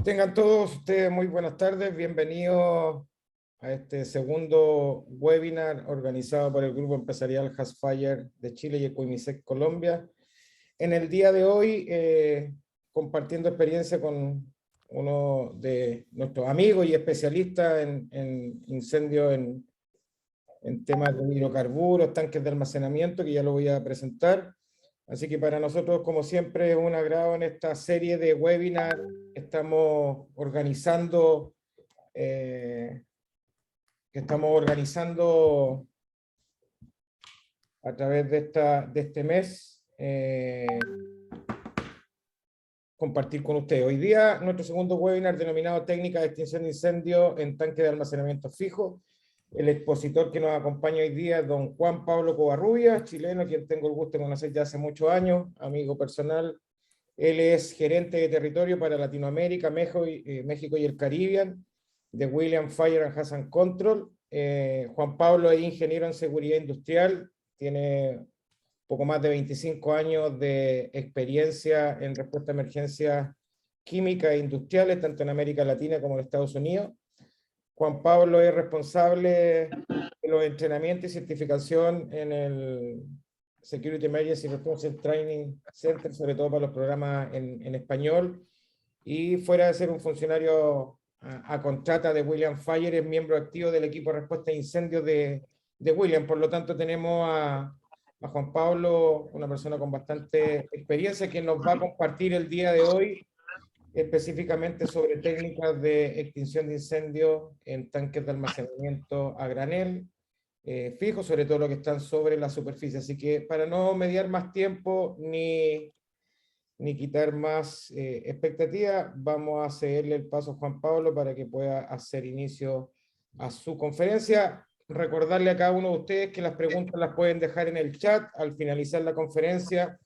Tengan todos ustedes muy buenas tardes, bienvenidos a este segundo webinar organizado por el Grupo Empresarial Hasfire de Chile y Ecoimisec Colombia. En el día de hoy, compartiendo experiencia con uno de nuestros amigos y especialistas en incendios en temas de hidrocarburos, tanques de almacenamiento, que ya lo voy a presentar. Así que para nosotros, como siempre, es un agrado en esta serie de webinars que estamos organizando, a través de este mes, compartir con ustedes. Hoy día, nuestro segundo webinar denominado Técnica de extinción de incendios en tanque de almacenamiento fijo. El expositor que nos acompaña hoy día es don Juan Pablo Covarrubias, chileno, quien tengo el gusto de conocer ya hace muchos años, amigo personal. Él es gerente de territorio para Latinoamérica, México y el Caribe de William Fire and Hazard Control. Juan Pablo es ingeniero en seguridad industrial, tiene poco más de 25 años de experiencia en respuesta a emergencias químicas e industriales, tanto en América Latina como en Estados Unidos. Juan Pablo es responsable de los entrenamientos y certificación en el Security Emergency Response Training Center, sobre todo para los programas en español, y fuera de ser un funcionario a contrata de William Fire, es miembro activo del equipo de respuesta a incendios de William. Por lo tanto, tenemos a Juan Pablo, una persona con bastante experiencia, que nos va a compartir el día de hoy específicamente sobre técnicas de extinción de incendios en tanques de almacenamiento a granel, fijo, sobre todo lo que están sobre la superficie. Así que para no mediar más tiempo ni quitar más expectativa, vamos a cederle el paso a Juan Pablo para que pueda hacer inicio a su conferencia. Recordarle a cada uno de ustedes que las preguntas las pueden dejar en el chat. Al finalizar la conferencia,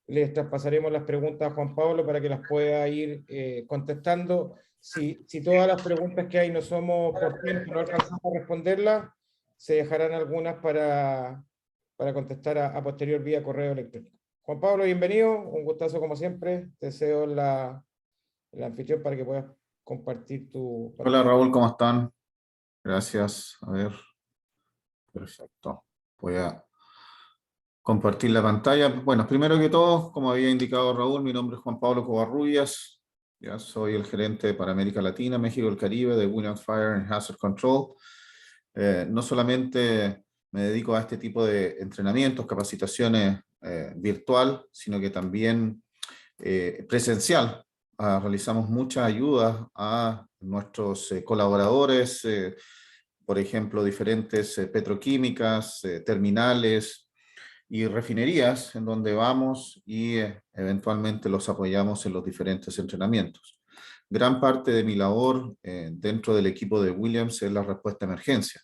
les traspasaremos las preguntas a Juan Pablo para que las pueda ir contestando. Si todas las preguntas que hay no somos por tiempo, no alcanzamos a responderlas, se dejarán algunas para contestar a posterior vía correo electrónico. Juan Pablo, bienvenido, un gustazo como siempre. Te cedo el anfitrión para que puedas compartir tu Hola pantalla. Raúl, ¿cómo están? Gracias. A ver, perfecto. Voy a compartir la pantalla. Bueno, primero que todo, como había indicado Raúl, mi nombre es Juan Pablo Covarrubias. Ya soy el gerente para América Latina, México y el Caribe de Williams Fire and Hazard Control. No solamente me dedico a este tipo de entrenamientos, capacitaciones virtual, sino que también presencial. Realizamos muchas ayudas a nuestros colaboradores, por ejemplo, diferentes petroquímicas, terminales y refinerías en donde vamos y eventualmente los apoyamos en los diferentes entrenamientos. Gran parte de mi labor dentro del equipo de Williams es la respuesta a emergencia,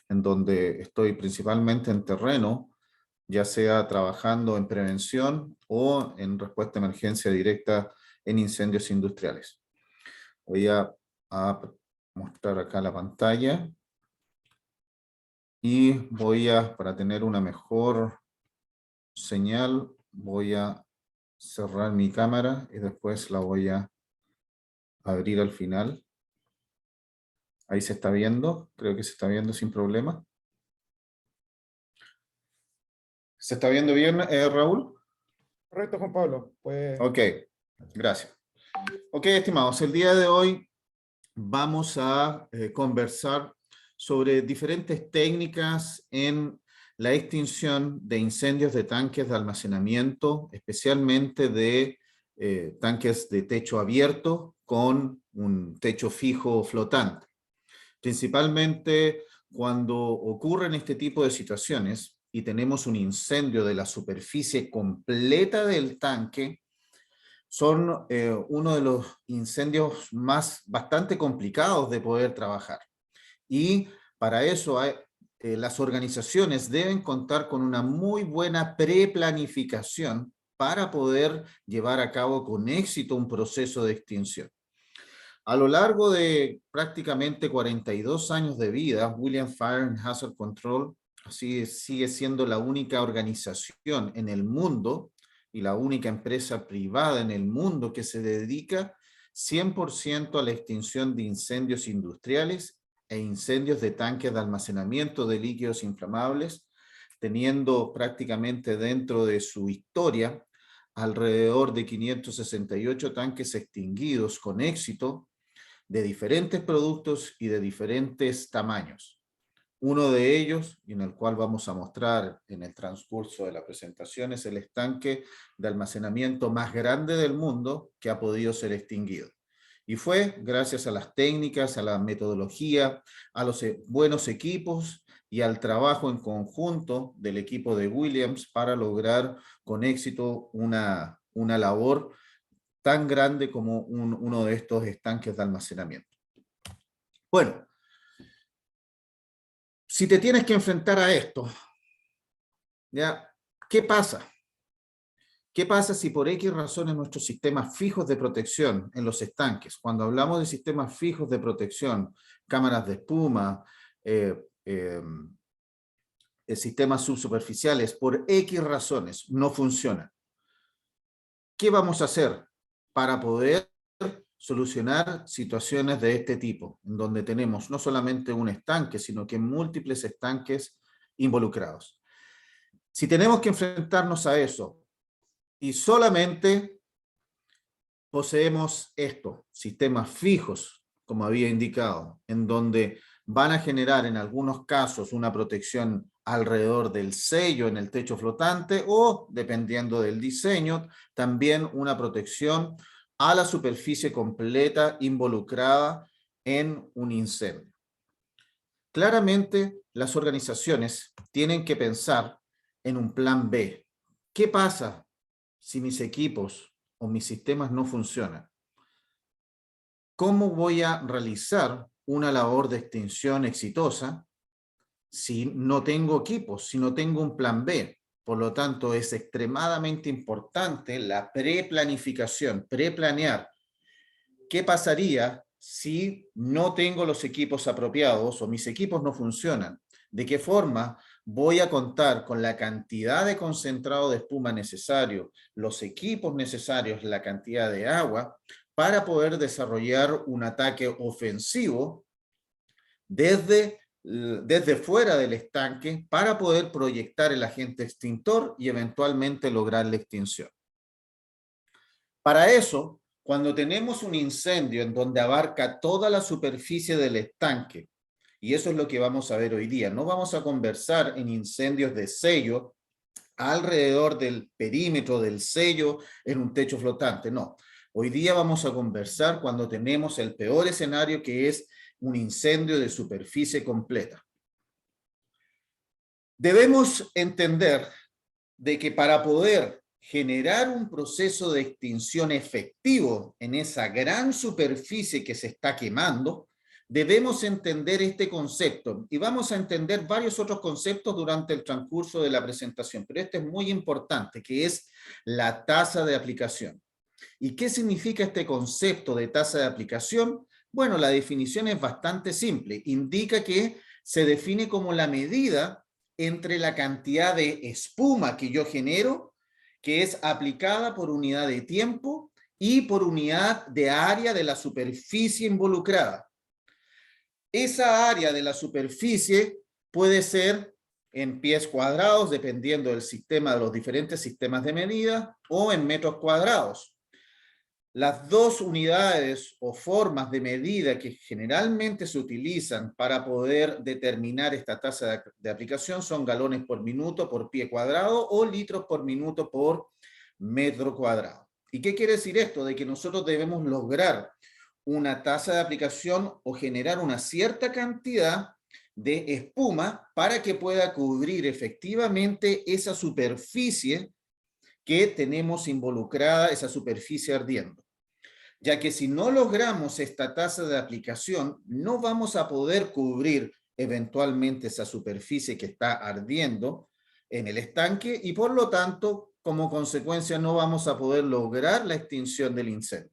en donde estoy principalmente en terreno, ya sea trabajando en prevención o en respuesta a emergencia directa en incendios industriales. Voy a mostrar acá la pantalla y para tener una mejor señal, voy a cerrar mi cámara y después la voy a abrir al final. Ahí se está viendo, creo que se está viendo sin problema. ¿Se está viendo bien, Raúl? Correcto, Juan Pablo. Pues... Ok, gracias. Ok, estimados, el día de hoy vamos a conversar sobre diferentes técnicas en la extinción de incendios de tanques de almacenamiento, especialmente de tanques de techo abierto con un techo fijo flotante. Principalmente cuando ocurren este tipo de situaciones y tenemos un incendio de la superficie completa del tanque, son uno de los incendios bastante complicados de poder trabajar. Y para eso las organizaciones deben contar con una muy buena preplanificación para poder llevar a cabo con éxito un proceso de extinción. A lo largo de prácticamente 42 años de vida, William Fire and Hazard Control así sigue siendo la única organización en el mundo y la única empresa privada en el mundo que se dedica 100% a la extinción de incendios industriales e incendios de tanques de almacenamiento de líquidos inflamables, teniendo prácticamente dentro de su historia alrededor de 568 tanques extinguidos con éxito de diferentes productos y de diferentes tamaños. Uno de ellos, y en el cual vamos a mostrar en el transcurso de la presentación, es el estanque de almacenamiento más grande del mundo que ha podido ser extinguido. Y fue gracias a las técnicas, a la metodología, a los buenos equipos y al trabajo en conjunto del equipo de Williams para lograr con éxito una labor tan grande como uno de estos estanques de almacenamiento. Bueno, si te tienes que enfrentar a esto, ¿ya? ¿Qué pasa? ¿Qué pasa si por X razones nuestros sistemas fijos de protección en los estanques, cuando hablamos de sistemas fijos de protección, cámaras de espuma, sistemas subsuperficiales, por X razones no funcionan? ¿Qué vamos a hacer para poder solucionar situaciones de este tipo, en donde tenemos no solamente un estanque, sino que múltiples estanques involucrados? Si tenemos que enfrentarnos a eso y solamente poseemos esto, sistemas fijos, como había indicado, en donde van a generar en algunos casos una protección alrededor del sello en el techo flotante o, dependiendo del diseño, también una protección a la superficie completa involucrada en un incendio. Claramente, las organizaciones tienen que pensar en un plan B. ¿Qué pasa si mis equipos o mis sistemas no funcionan? ¿Cómo voy a realizar una labor de extinción exitosa si no tengo equipos, si no tengo un plan B? Por lo tanto, es extremadamente importante la preplanificación, preplanear. ¿Qué pasaría si no tengo los equipos apropiados o mis equipos no funcionan? ¿De qué forma voy a contar con la cantidad de concentrado de espuma necesario, los equipos necesarios, la cantidad de agua, para poder desarrollar un ataque ofensivo desde fuera del estanque para poder proyectar el agente extintor y eventualmente lograr la extinción? Para eso, cuando tenemos un incendio en donde abarca toda la superficie del estanque, y eso es lo que vamos a ver hoy día, no vamos a conversar en incendios de sello alrededor del perímetro del sello en un techo flotante, no. Hoy día vamos a conversar cuando tenemos el peor escenario, que es un incendio de superficie completa. Debemos entender de que para poder generar un proceso de extinción efectivo en esa gran superficie que se está quemando, debemos entender este concepto y vamos a entender varios otros conceptos durante el transcurso de la presentación, pero este es muy importante, que es la tasa de aplicación. ¿Y qué significa este concepto de tasa de aplicación? Bueno, la definición es bastante simple. Indica que se define como la medida entre la cantidad de espuma que yo genero, que es aplicada por unidad de tiempo y por unidad de área de la superficie involucrada. Esa área de la superficie puede ser en pies cuadrados, dependiendo del sistema, de los diferentes sistemas de medida, o en metros cuadrados. Las dos unidades o formas de medida que generalmente se utilizan para poder determinar esta tasa de aplicación son galones por minuto por pie cuadrado o litros por minuto por metro cuadrado. ¿Y qué quiere decir esto? De que nosotros debemos lograr una tasa de aplicación o generar una cierta cantidad de espuma para que pueda cubrir efectivamente esa superficie que tenemos involucrada, esa superficie ardiendo. Ya que si no logramos esta tasa de aplicación, no vamos a poder cubrir eventualmente esa superficie que está ardiendo en el estanque y por lo tanto, como consecuencia, no vamos a poder lograr la extinción del incendio.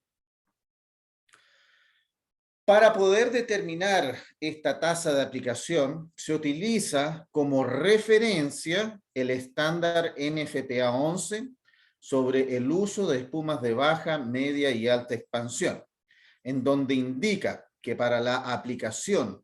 Para poder determinar esta tasa de aplicación, se utiliza como referencia el estándar NFPA 11 sobre el uso de espumas de baja, media y alta expansión. en donde indica que para la aplicación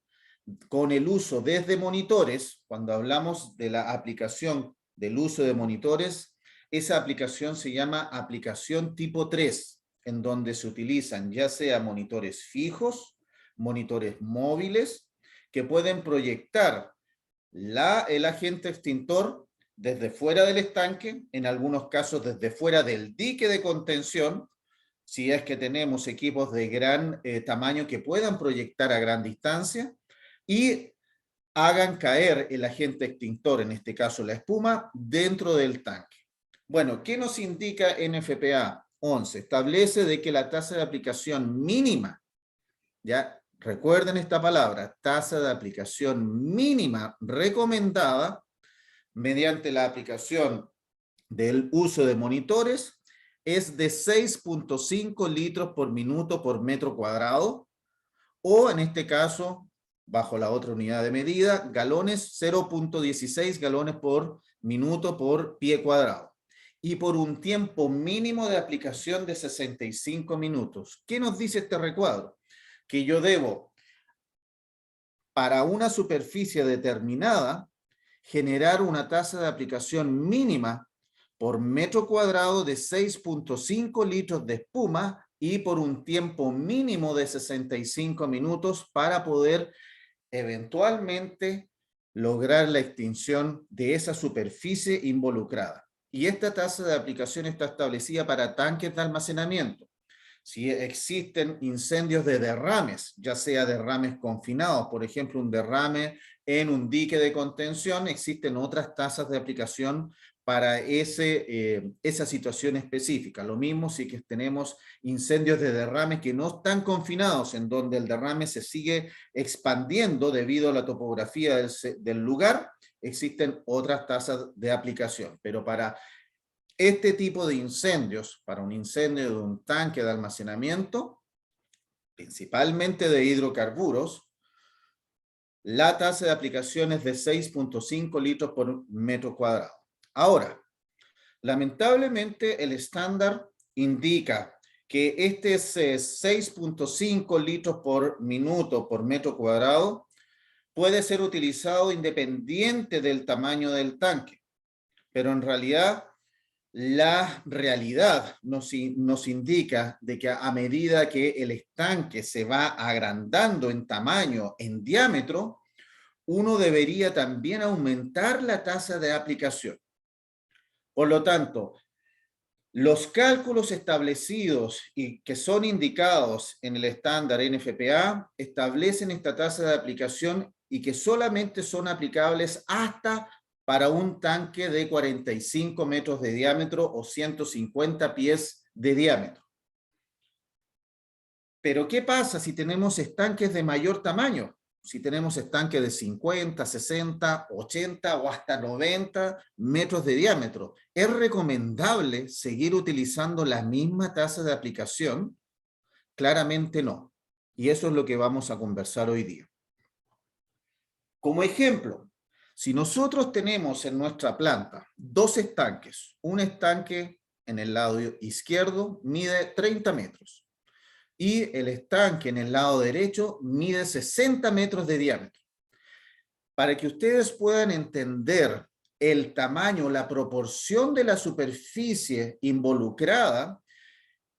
con el uso desde monitores, cuando hablamos de la aplicación del uso de monitores, esa aplicación se llama aplicación tipo 3, en donde se utilizan ya sea monitores fijos, monitores móviles, que pueden proyectar el agente extintor desde fuera del estanque, en algunos casos desde fuera del dique de contención, si es que tenemos equipos de gran tamaño que puedan proyectar a gran distancia, y hagan caer el agente extintor, en este caso la espuma, dentro del tanque. Bueno, ¿qué nos indica NFPA 11? Establece de que la tasa de aplicación mínima, ya recuerden esta palabra, tasa de aplicación mínima recomendada mediante la aplicación del uso de monitores es de 6.5 litros por minuto por metro cuadrado, o en este caso, bajo la otra unidad de medida, galones, 0.16 galones por minuto por pie cuadrado. Y por un tiempo mínimo de aplicación de 65 minutos. ¿Qué nos dice este recuadro? Que yo debo, para una superficie determinada, generar una tasa de aplicación mínima por metro cuadrado de 6.5 litros de espuma y por un tiempo mínimo de 65 minutos para poder eventualmente lograr la extinción de esa superficie involucrada. Y esta tasa de aplicación está establecida para tanques de almacenamiento. Si existen incendios de derrames, ya sea derrames confinados, por ejemplo, un derrame en un dique de contención, existen otras tasas de aplicación para esa situación específica. Lo mismo si que tenemos incendios de derrame que no están confinados, en donde el derrame se sigue expandiendo debido a la topografía del lugar, existen otras tasas de aplicación. Pero para este tipo de incendios, para un incendio de un tanque de almacenamiento, principalmente de hidrocarburos, la tasa de aplicación es de 6.5 litros por metro cuadrado. Ahora, lamentablemente el estándar indica que este 6.5 litros por minuto por metro cuadrado puede ser utilizado independiente del tamaño del tanque, pero en realidad la realidad nos indica de que a medida que el estanque se va agrandando en tamaño, en diámetro, uno debería también aumentar la tasa de aplicación. Por lo tanto, los cálculos establecidos y que son indicados en el estándar NFPA establecen esta tasa de aplicación y que solamente son aplicables hasta para un tanque de 45 metros de diámetro o 150 pies de diámetro. Pero ¿qué pasa si tenemos estanques de mayor tamaño? Si tenemos estanques de 50, 60, 80 o hasta 90 metros de diámetro, ¿es recomendable seguir utilizando la misma tasa de aplicación? Claramente no. Y eso es lo que vamos a conversar hoy día. Como ejemplo, si nosotros tenemos en nuestra planta dos estanques, un estanque en el lado izquierdo mide 30 metros y el estanque en el lado derecho mide 60 metros de diámetro. Para que ustedes puedan entender el tamaño, la proporción de la superficie involucrada,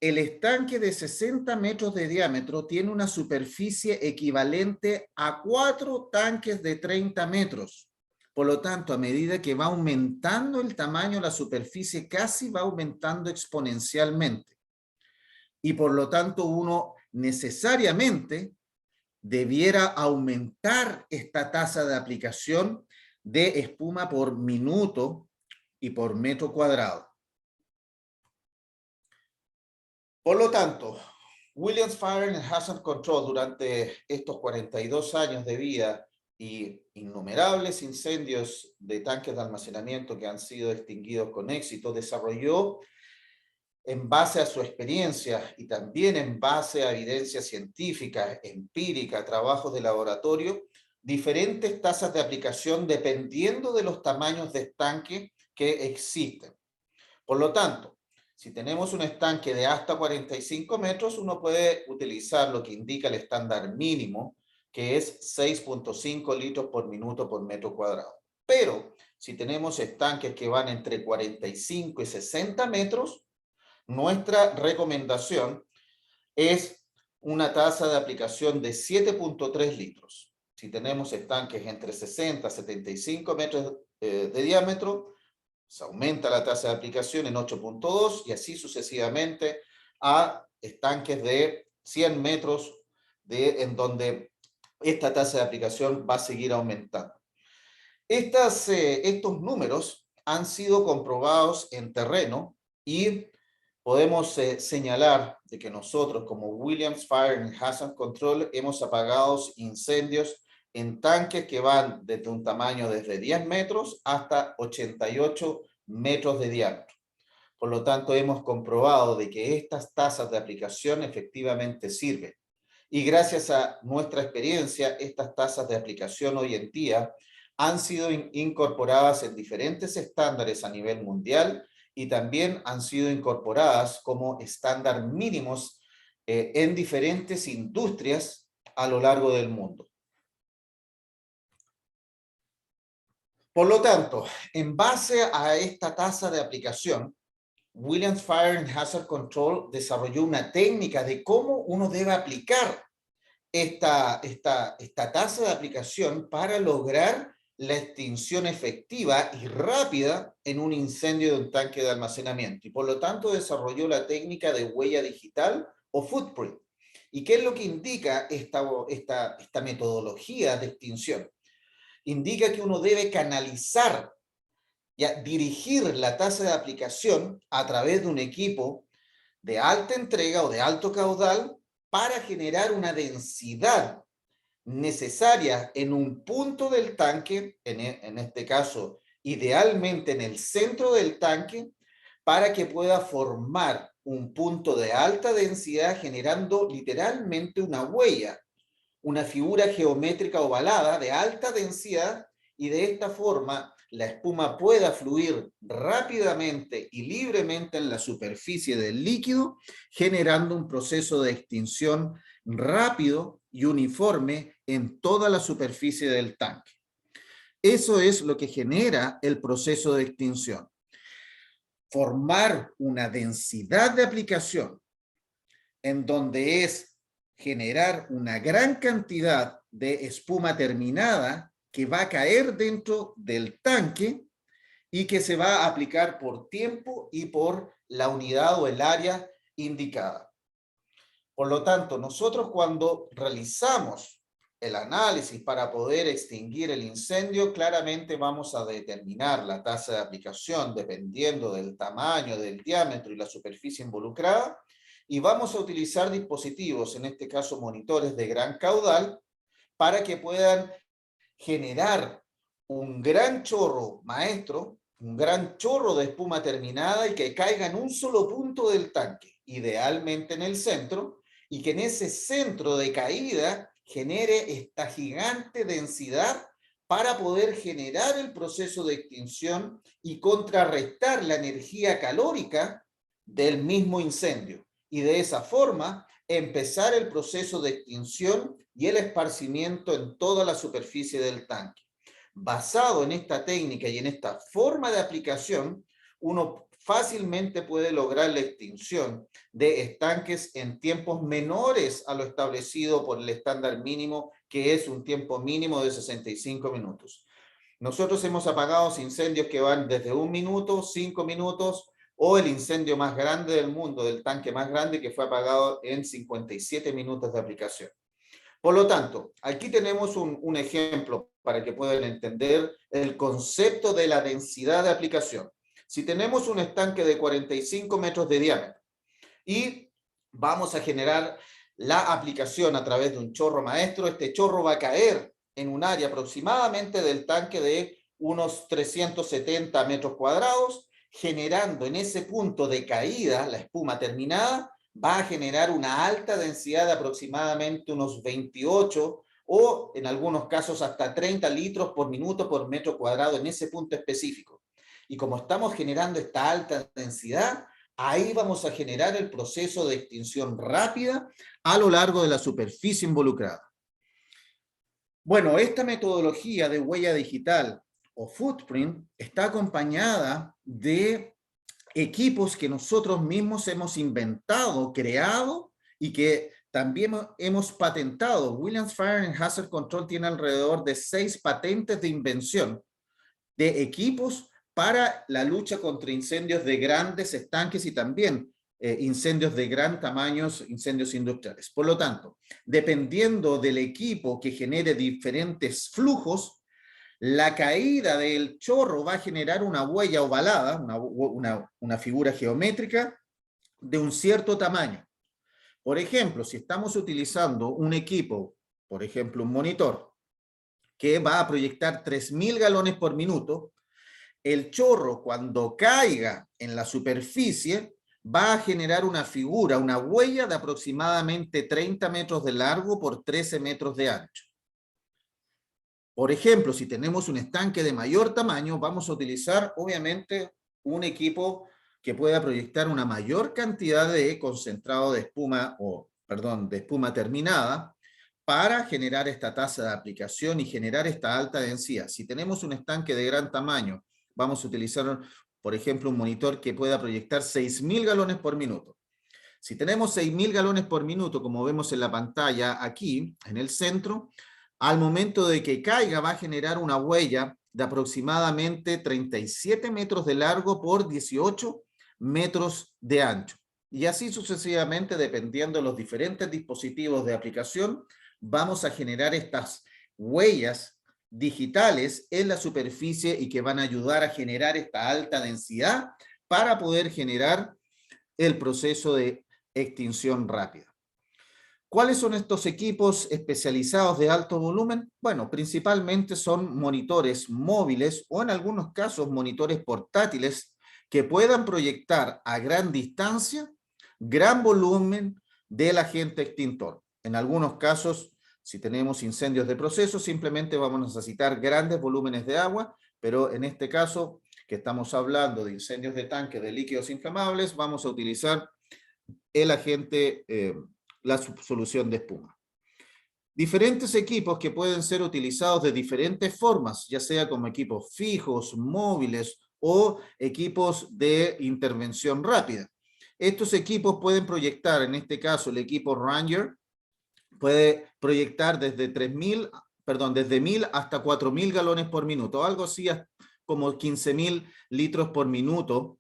el estanque de 60 metros de diámetro tiene una superficie equivalente a 4 tanques de 30 metros. Por lo tanto, a medida que va aumentando el tamaño, la superficie casi va aumentando exponencialmente. Y por lo tanto, uno necesariamente debiera aumentar esta tasa de aplicación de espuma por minuto y por metro cuadrado. Por lo tanto, Williams Fire and Hazard Control durante estos 42 años de vida y innumerables incendios de tanques de almacenamiento que han sido extinguidos con éxito, desarrolló en base a su experiencia y también en base a evidencia científica, empírica, trabajos de laboratorio, diferentes tasas de aplicación dependiendo de los tamaños de estanque que existen. Por lo tanto, Si tenemos un estanque de hasta 45 metros, uno puede utilizar lo que indica el estándar mínimo, que es 6.5 litros por minuto por metro cuadrado. Pero si tenemos estanques que van entre 45 y 60 metros, nuestra recomendación es una tasa de aplicación de 7.3 litros. Si tenemos estanques entre 60 y 75 metros de diámetro, se aumenta la tasa de aplicación en 8.2 y así sucesivamente a estanques de 100 metros en donde esta tasa de aplicación va a seguir aumentando. Estos números han sido comprobados en terreno y podemos señalar de que nosotros como Williams Fire and Hazard Control hemos apagado incendios en tanques que van desde un tamaño desde 10 metros hasta 88 metros de diámetro. Por lo tanto, hemos comprobado de que estas tasas de aplicación efectivamente sirven. Y gracias a nuestra experiencia, estas tasas de aplicación hoy en día han sido incorporadas en diferentes estándares a nivel mundial y también han sido incorporadas como estándar mínimos en diferentes industrias a lo largo del mundo. Por lo tanto, en base a esta tasa de aplicación, Williams Fire and Hazard Control desarrolló una técnica de cómo uno debe aplicar esta tasa de aplicación para lograr la extinción efectiva y rápida en un incendio de un tanque de almacenamiento. Y por lo tanto desarrolló la técnica de huella digital o footprint. ¿Y qué es lo que indica esta metodología de extinción? Indica que uno debe canalizar, dirigir la tasa de aplicación a través de un equipo de alta entrega o de alto caudal para generar una densidad necesaria en un punto del tanque, en este caso, idealmente en el centro del tanque, para que pueda formar un punto de alta densidad generando literalmente una huella, una figura geométrica ovalada de alta densidad, y de esta forma la espuma pueda fluir rápidamente y libremente en la superficie del líquido, generando un proceso de extinción rápido y uniforme en toda la superficie del tanque. Eso es lo que genera el proceso de extinción. Formar una densidad de aplicación en donde es generar una gran cantidad de espuma terminada que va a caer dentro del tanque y que se va a aplicar por tiempo y por la unidad o el área indicada. Por lo tanto, nosotros cuando realizamos el análisis para poder extinguir el incendio, claramente vamos a determinar la tasa de aplicación dependiendo del tamaño, del diámetro y la superficie involucrada, y vamos a utilizar dispositivos, en este caso monitores de gran caudal, para que puedan generar un gran chorro maestro, un gran chorro de espuma terminada y que caiga en un solo punto del tanque, idealmente en el centro, y que en ese centro de caída genere esta gigante densidad para poder generar el proceso de extinción y contrarrestar la energía calórica del mismo incendio. Y de esa forma empezar el proceso de extinción y el esparcimiento en toda la superficie del tanque. Basado en esta técnica y en esta forma de aplicación, uno fácilmente puede lograr la extinción de estanques en tiempos menores a lo establecido por el estándar mínimo, que es un tiempo mínimo de 65 minutos. Nosotros hemos apagado incendios que van desde 1 minuto, 5 minutos, o el incendio más grande del mundo, del tanque más grande, que fue apagado en 57 minutos de aplicación. Por lo tanto, aquí tenemos un ejemplo para que puedan entender el concepto de la densidad de aplicación. Si tenemos un estanque de 45 metros de diámetro y vamos a generar la aplicación a través de un chorro maestro, este chorro va a caer en un área aproximadamente del tanque de unos 370 metros cuadrados, generando en ese punto de caída, la espuma terminada, va a generar una alta densidad de aproximadamente unos 28 o en algunos casos hasta 30 litros por minuto por metro cuadrado en ese punto específico. Y como estamos generando esta alta densidad, Ahí vamos a generar el proceso de extinción rápida a lo largo de la superficie involucrada. Bueno, esta metodología de huella digital o footprint está acompañada de equipos que nosotros mismos hemos inventado, creado y que también hemos patentado. Williams Fire and Hazard Control tiene alrededor de 6 patentes de invención de equipos para la lucha contra incendios de grandes estanques y también incendios de gran tamaño, incendios industriales. Por lo tanto, dependiendo del equipo que genere diferentes flujos, la caída del chorro va a generar una huella ovalada, una figura geométrica de un cierto tamaño. Por ejemplo, si estamos utilizando un equipo, por ejemplo, un monitor, que va a proyectar 3.000 galones por minuto, el chorro cuando caiga en la superficie va a generar una figura, una huella de aproximadamente 30 metros de largo por 13 metros de ancho. Por ejemplo, si tenemos un estanque de mayor tamaño, vamos a utilizar obviamente un equipo que pueda proyectar una mayor cantidad de concentrado de espuma, de espuma terminada, para generar esta tasa de aplicación y generar esta alta densidad. Si tenemos un estanque de gran tamaño, vamos a utilizar, por ejemplo, un monitor que pueda proyectar 6.000 galones por minuto. Si tenemos 6.000 galones por minuto, como vemos en la pantalla aquí, en el centro, al momento de que caiga va a generar una huella de aproximadamente 37 metros de largo por 18 metros de ancho. Y así sucesivamente, dependiendo de los diferentes dispositivos de aplicación, vamos a generar estas huellas digitales en la superficie y que van a ayudar a generar esta alta densidad para poder generar el proceso de extinción rápida. ¿Cuáles son estos equipos especializados de alto volumen? Bueno, principalmente son monitores móviles o en algunos casos monitores portátiles que puedan proyectar a gran distancia, gran volumen del agente extintor. En algunos casos, si tenemos incendios de proceso, simplemente vamos a necesitar grandes volúmenes de agua, pero en este caso, que estamos hablando de incendios de tanque de líquidos inflamables, vamos a utilizar el agente la solución de espuma. Diferentes equipos que pueden ser utilizados de diferentes formas, ya sea como equipos fijos, móviles o equipos de intervención rápida. Estos equipos pueden proyectar, en este caso el equipo Ranger, puede proyectar desde 1.000 hasta 4.000 galones por minuto, algo así como 15.000 litros por minuto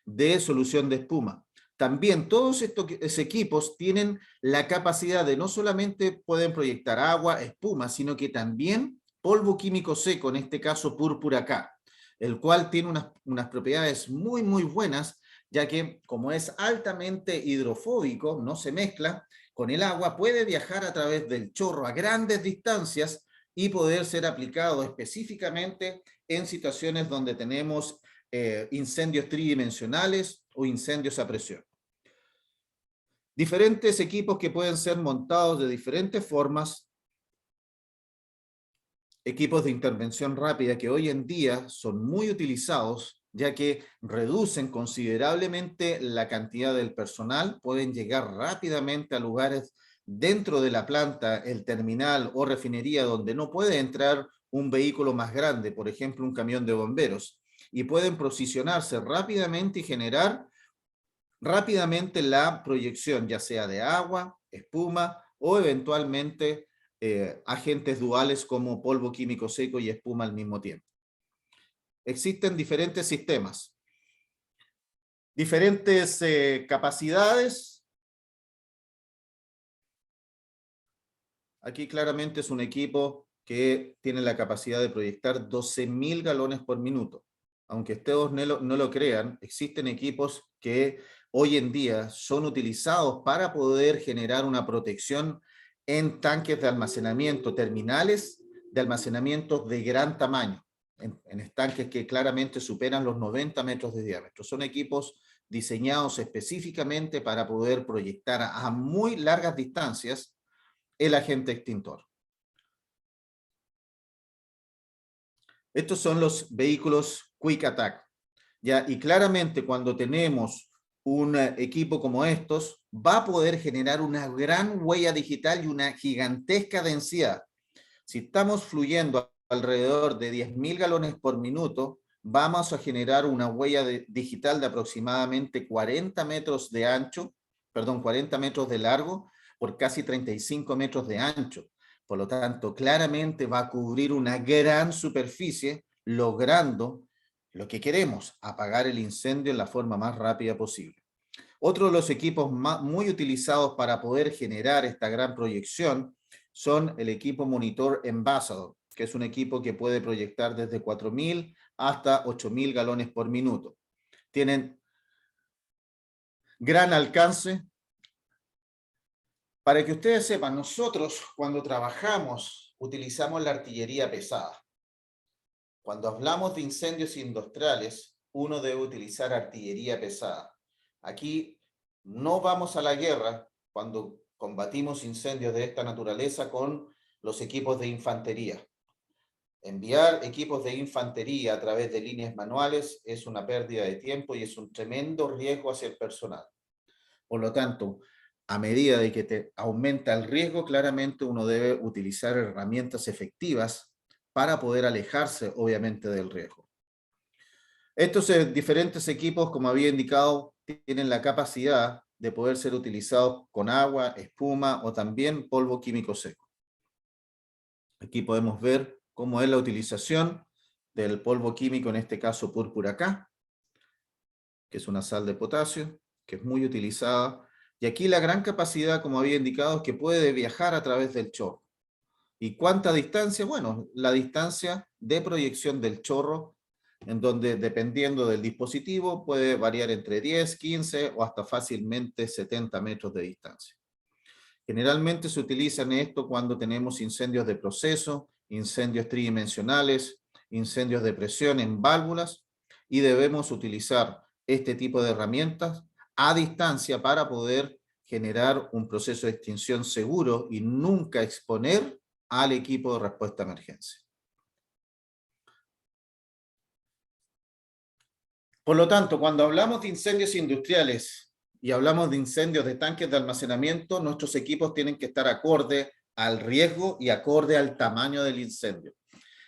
de solución de espuma. También todos estos equipos tienen la capacidad de no solamente pueden proyectar agua, espuma, sino que también polvo químico seco, en este caso púrpura K, el cual tiene unas propiedades muy, muy buenas, ya que como es altamente hidrofóbico, no se mezcla con el agua, puede viajar a través del chorro a grandes distancias y poder ser aplicado específicamente en situaciones donde tenemos incendios tridimensionales o incendios a presión. Diferentes equipos que pueden ser montados de diferentes formas, equipos de intervención rápida que hoy en día son muy utilizados, ya que reducen considerablemente la cantidad del personal, pueden llegar rápidamente a lugares dentro de la planta, el terminal o refinería donde no puede entrar un vehículo más grande, por ejemplo un camión de bomberos, y pueden posicionarse rápidamente y generar rápidamente la proyección, ya sea de agua, espuma o eventualmente agentes duales como polvo químico seco y espuma al mismo tiempo. Existen diferentes sistemas, diferentes capacidades. Aquí claramente es un equipo que tiene la capacidad de proyectar 12.000 galones por minuto. Aunque ustedes no lo crean, existen equipos que hoy en día son utilizados para poder generar una protección en tanques de almacenamiento, terminales de almacenamiento de gran tamaño, en estanques que claramente superan los 90 metros de diámetro. Son equipos diseñados específicamente para poder proyectar a muy largas distancias el agente extintor. Estos son los vehículos Quick Attack. ¿Ya? Y claramente cuando tenemos un equipo como estos va a poder generar una gran huella digital y una gigantesca densidad. Si estamos fluyendo alrededor de 10.000 galones por minuto, vamos a generar una huella digital de aproximadamente 40 metros de ancho, perdón, 40 metros de largo por casi 35 metros de ancho. Por lo tanto, claramente va a cubrir una gran superficie, logrando lo que queremos, apagar el incendio en la forma más rápida posible. Otro de los equipos muy utilizados para poder generar esta gran proyección son el equipo Monitor Ambassador, que es un equipo que puede proyectar desde 4.000 hasta 8.000 galones por minuto. Tienen gran alcance. Para que ustedes sepan, nosotros cuando trabajamos utilizamos la artillería pesada. Cuando hablamos de incendios industriales, uno debe utilizar artillería pesada. Aquí no vamos a la guerra cuando combatimos incendios de esta naturaleza con los equipos de infantería. Enviar equipos de infantería a través de líneas manuales es una pérdida de tiempo y es un tremendo riesgo hacia el personal. Por lo tanto, a medida de que te aumenta el riesgo, claramente uno debe utilizar herramientas efectivas para poder alejarse, obviamente, del riesgo. Estos diferentes equipos, como había indicado, tienen la capacidad de poder ser utilizados con agua, espuma o también polvo químico seco. Aquí podemos ver cómo es la utilización del polvo químico, en este caso púrpura K, que es una sal de potasio, que es muy utilizada. Y aquí la gran capacidad, como había indicado, es que puede viajar a través del chorro. ¿Y cuánta distancia? Bueno, la distancia de proyección del chorro, en donde dependiendo del dispositivo puede variar entre 10, 15 o hasta fácilmente 70 metros de distancia. Generalmente se utilizan esto cuando tenemos incendios de proceso, incendios tridimensionales, incendios de presión en válvulas, y debemos utilizar este tipo de herramientas a distancia para poder generar un proceso de extinción seguro y nunca exponer al equipo de respuesta a emergencia. Por lo tanto, cuando hablamos de incendios industriales y hablamos de incendios de tanques de almacenamiento, nuestros equipos tienen que estar acorde al riesgo y acorde al tamaño del incendio.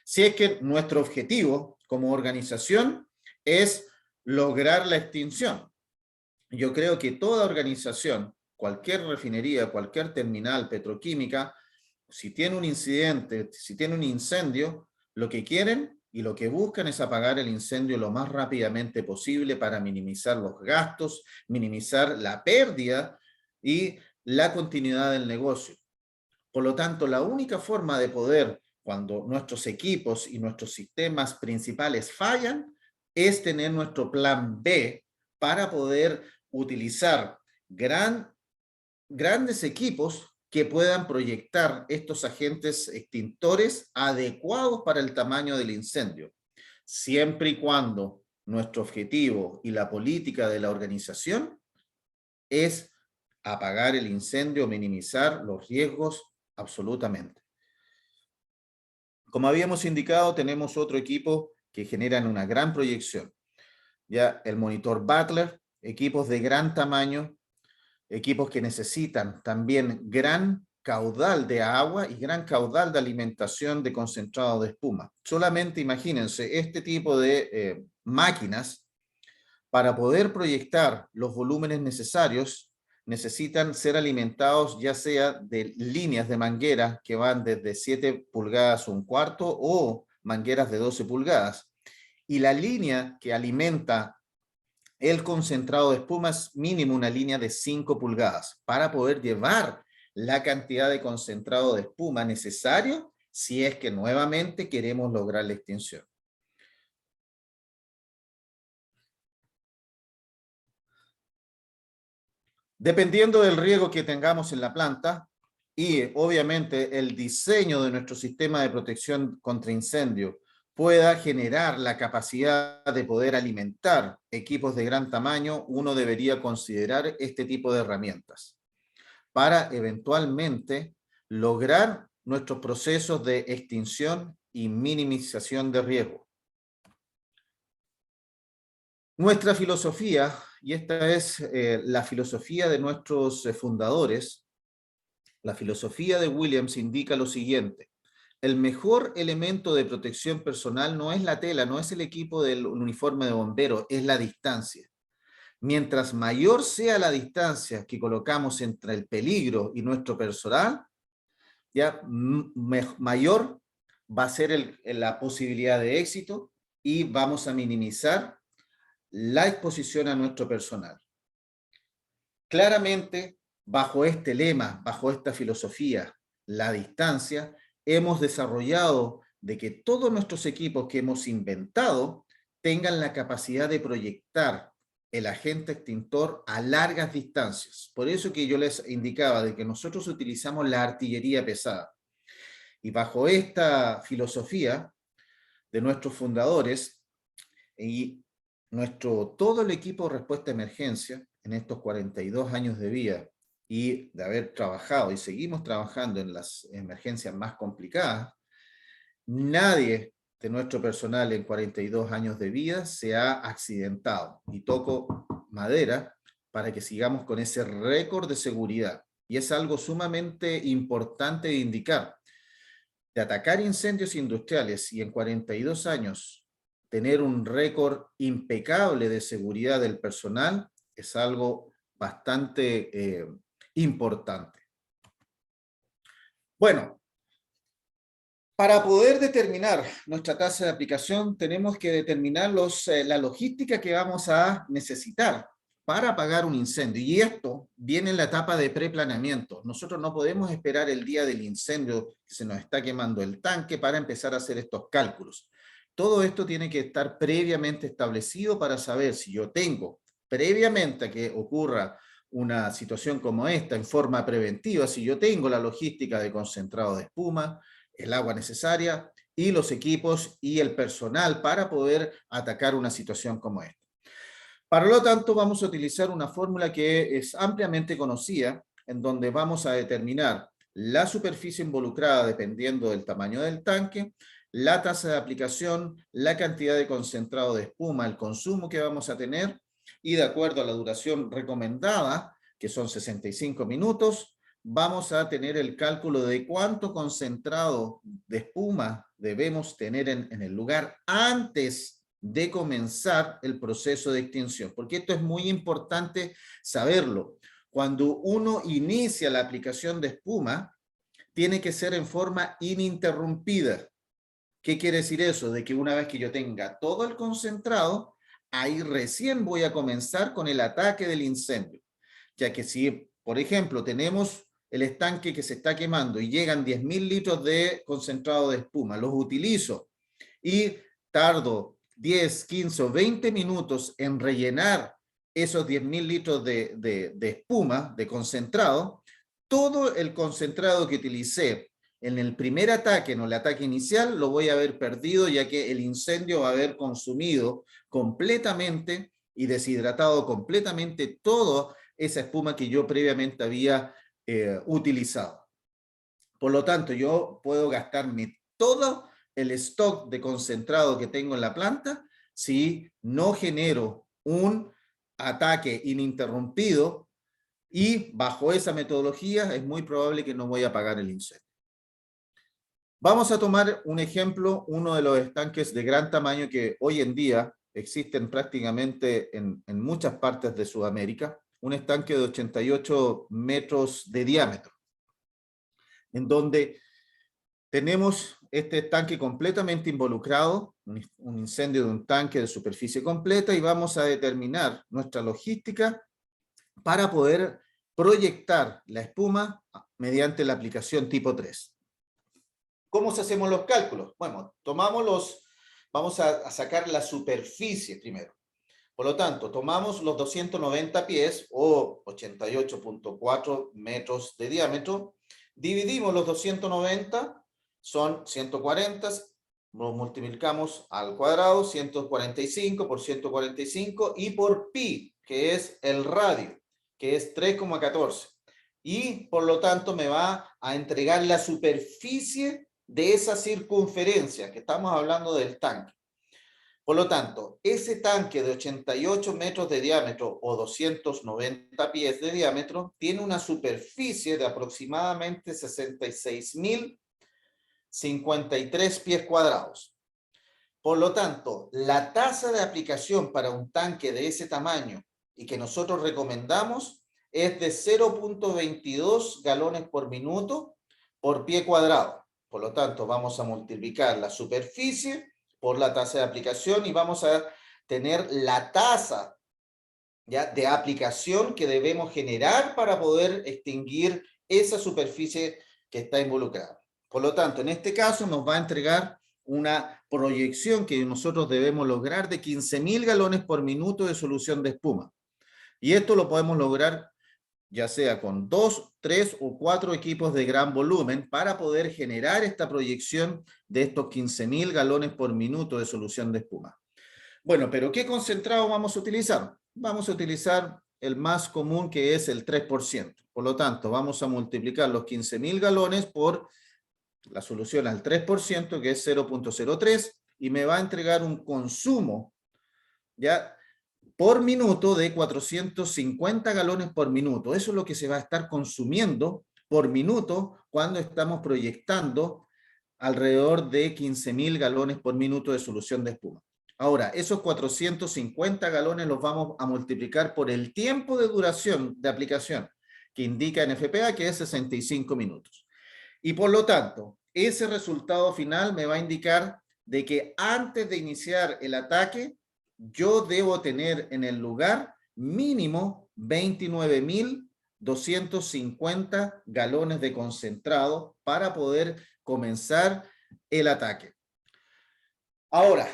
Si es que nuestro objetivo como organización es lograr la extinción. Yo creo que toda organización, cualquier refinería, cualquier terminal petroquímica, si tiene un incidente, si tiene un incendio, lo que quieren y lo que buscan es apagar el incendio lo más rápidamente posible para minimizar los gastos, minimizar la pérdida y la continuidad del negocio. Por lo tanto, la única forma de poder, cuando nuestros equipos y nuestros sistemas principales fallan, es tener nuestro plan B para poder utilizar grandes equipos que puedan proyectar estos agentes extintores adecuados para el tamaño del incendio, siempre y cuando nuestro objetivo y la política de la organización es apagar el incendio, minimizar los riesgos absolutamente. Como habíamos indicado, tenemos otro equipo que generan una gran proyección. Ya el monitor Butler, equipos de gran tamaño, equipos que necesitan también gran caudal de agua y gran caudal de alimentación de concentrado de espuma. Solamente imagínense este tipo de máquinas, para poder proyectar los volúmenes necesarios, necesitan ser alimentados ya sea de líneas de manguera que van desde 7 pulgadas a 1/4 o mangueras de 12 pulgadas. Y la línea que alimenta el concentrado de espuma es mínimo una línea de 5 pulgadas para poder llevar la cantidad de concentrado de espuma necesario si es que nuevamente queremos lograr la extinción. Dependiendo del riesgo que tengamos en la planta y obviamente el diseño de nuestro sistema de protección contra incendio pueda generar la capacidad de poder alimentar equipos de gran tamaño, uno debería considerar este tipo de herramientas para eventualmente lograr nuestros procesos de extinción y minimización de riesgo. Nuestra filosofía y esta es la filosofía de nuestros fundadores. La filosofía de Williams indica lo siguiente: el mejor elemento de protección personal no es la tela, no es el equipo del uniforme de bombero, es la distancia. Mientras mayor sea la distancia que colocamos entre el peligro y nuestro personal, ya mayor va a ser la posibilidad de éxito y vamos a minimizar la exposición a nuestro personal. Claramente, bajo este lema, bajo esta filosofía, la distancia, hemos desarrollado de que todos nuestros equipos que hemos inventado tengan la capacidad de proyectar el agente extintor a largas distancias. Por eso que yo les indicaba de que nosotros utilizamos la artillería pesada. Y bajo esta filosofía de nuestros fundadores y todo el equipo de respuesta a emergencia en estos 42 años de vida y de haber trabajado y seguimos trabajando en las emergencias más complicadas, nadie de nuestro personal en 42 años de vida se ha accidentado, y toco madera para que sigamos con ese récord de seguridad. Y es algo sumamente importante de indicar. De atacar incendios industriales y en 42 años tener un récord impecable de seguridad del personal es algo bastante importante. Bueno, para poder determinar nuestra tasa de aplicación tenemos que determinar la logística que vamos a necesitar para apagar un incendio, y esto viene en la etapa de preplaneamiento. Nosotros no podemos esperar el día del incendio que se nos está quemando el tanque para empezar a hacer estos cálculos. Todo esto tiene que estar previamente establecido para saber si yo tengo, previamente a que ocurra una situación como esta, en forma preventiva, si yo tengo la logística de concentrado de espuma, el agua necesaria y los equipos y el personal para poder atacar una situación como esta. Para lo tanto, vamos a utilizar una fórmula que es ampliamente conocida, en donde vamos a determinar la superficie involucrada dependiendo del tamaño del tanque, la tasa de aplicación, la cantidad de concentrado de espuma, el consumo que vamos a tener, y de acuerdo a la duración recomendada, que son 65 minutos, vamos a tener el cálculo de cuánto concentrado de espuma debemos tener en el lugar antes de comenzar el proceso de extinción, porque esto es muy importante saberlo. Cuando uno inicia la aplicación de espuma, tiene que ser en forma ininterrumpida. ¿Qué quiere decir eso? De que una vez que yo tenga todo el concentrado, ahí recién voy a comenzar con el ataque del incendio. Ya que si, por ejemplo, tenemos el estanque que se está quemando y llegan 10.000 litros de concentrado de espuma, los utilizo y tardo 10, 15 o 20 minutos en rellenar esos 10.000 litros de espuma, de concentrado, todo el concentrado que utilicé en el primer ataque, en el ataque inicial, lo voy a haber perdido, ya que el incendio va a haber consumido completamente y deshidratado completamente toda esa espuma que yo previamente había utilizado. Por lo tanto, yo puedo gastarme todo el stock de concentrado que tengo en la planta si no genero un ataque ininterrumpido, y bajo esa metodología es muy probable que no voy a apagar el incendio. Vamos a tomar un ejemplo, uno de los estanques de gran tamaño que hoy en día existen prácticamente en muchas partes de Sudamérica, un estanque de 88 metros de diámetro, en donde tenemos este tanque completamente involucrado, un incendio de un tanque de superficie completa, y vamos a determinar nuestra logística para poder proyectar la espuma mediante la aplicación tipo 3. ¿Cómo hacemos los cálculos? Bueno, vamos a sacar la superficie primero. Por lo tanto, tomamos los 290 pies o 88.4 metros de diámetro, dividimos los 290, son 140, lo multiplicamos al cuadrado, 145 por 145 y por pi, que es el radio, que es 3,14. Y por lo tanto me va a entregar la superficie de esa circunferencia, que estamos hablando del tanque. Por lo tanto, ese tanque de 88 metros de diámetro o 290 pies de diámetro tiene una superficie de aproximadamente 66.053 pies cuadrados. Por lo tanto, la tasa de aplicación para un tanque de ese tamaño y que nosotros recomendamos es de 0.22 galones por minuto por pie cuadrado. Por lo tanto, vamos a multiplicar la superficie por la tasa de aplicación y vamos a tener la tasa, ¿ya?, de aplicación que debemos generar para poder extinguir esa superficie que está involucrada. Por lo tanto, en este caso nos va a entregar una proyección que nosotros debemos lograr de 15.000 galones por minuto de solución de espuma. Y esto lo podemos lograr ya sea con 2, 3 o 4 equipos de gran volumen para poder generar esta proyección de estos 15.000 galones por minuto de solución de espuma. Bueno, pero ¿qué concentrado vamos a utilizar? Vamos a utilizar el más común, que es el 3%. Por lo tanto, vamos a multiplicar los 15.000 galones por la solución al 3%, que es 0.03, y me va a entregar un consumo, ¿ya?, por minuto de 450 galones por minuto. Eso es lo que se va a estar consumiendo por minuto cuando estamos proyectando alrededor de 15.000 galones por minuto de solución de espuma. Ahora, esos 450 galones los vamos a multiplicar por el tiempo de duración de aplicación que indica en FPA, que es 65 minutos. Y por lo tanto, ese resultado final me va a indicar de que antes de iniciar el ataque, yo debo tener en el lugar mínimo 29.250 galones de concentrado para poder comenzar el ataque. Ahora,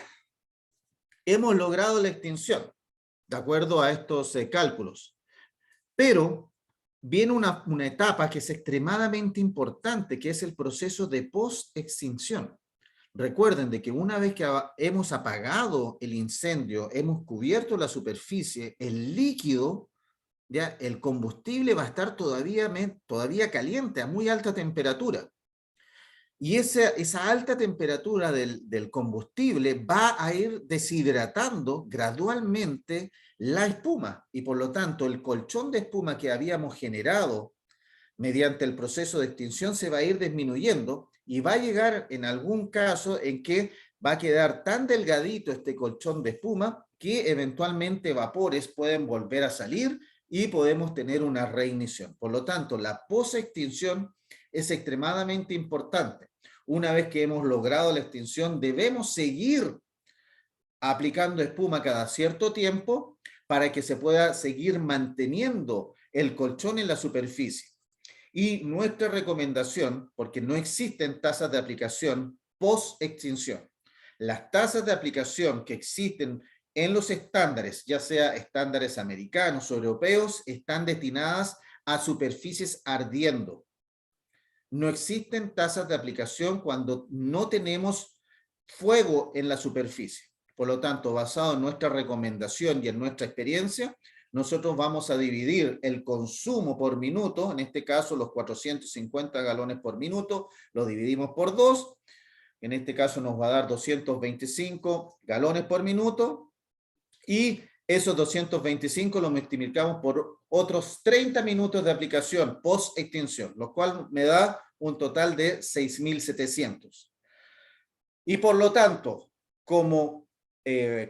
hemos logrado la extinción, de acuerdo a estos cálculos, pero viene una etapa que es extremadamente importante, que es el proceso de post-extinción. Recuerden de que una vez que hemos apagado el incendio, hemos cubierto la superficie, el líquido, ya, el combustible va a estar todavía caliente, a muy alta temperatura. Y esa alta temperatura del combustible va a ir deshidratando gradualmente la espuma. Y por lo tanto, el colchón de espuma que habíamos generado mediante el proceso de extinción se va a ir disminuyendo y va a llegar en algún caso en que va a quedar tan delgadito este colchón de espuma que eventualmente vapores pueden volver a salir y podemos tener una reignición. Por lo tanto, la post-extinción es extremadamente importante. Una vez que hemos logrado la extinción, debemos seguir aplicando espuma cada cierto tiempo para que se pueda seguir manteniendo el colchón en la superficie. Y nuestra recomendación, porque no existen tasas de aplicación post-extinción. Las tasas de aplicación que existen en los estándares, ya sea estándares americanos o europeos, están destinadas a superficies ardiendo. No existen tasas de aplicación cuando no tenemos fuego en la superficie. Por lo tanto, basado en nuestra recomendación y en nuestra experiencia, nosotros vamos a dividir el consumo por minuto, en este caso los 450 galones por minuto, lo dividimos por 2, en este caso nos va a dar 225 galones por minuto, y esos 225 los multiplicamos por otros 30 minutos de aplicación post-extinción, lo cual me da un total de 6.700. Y por lo tanto, como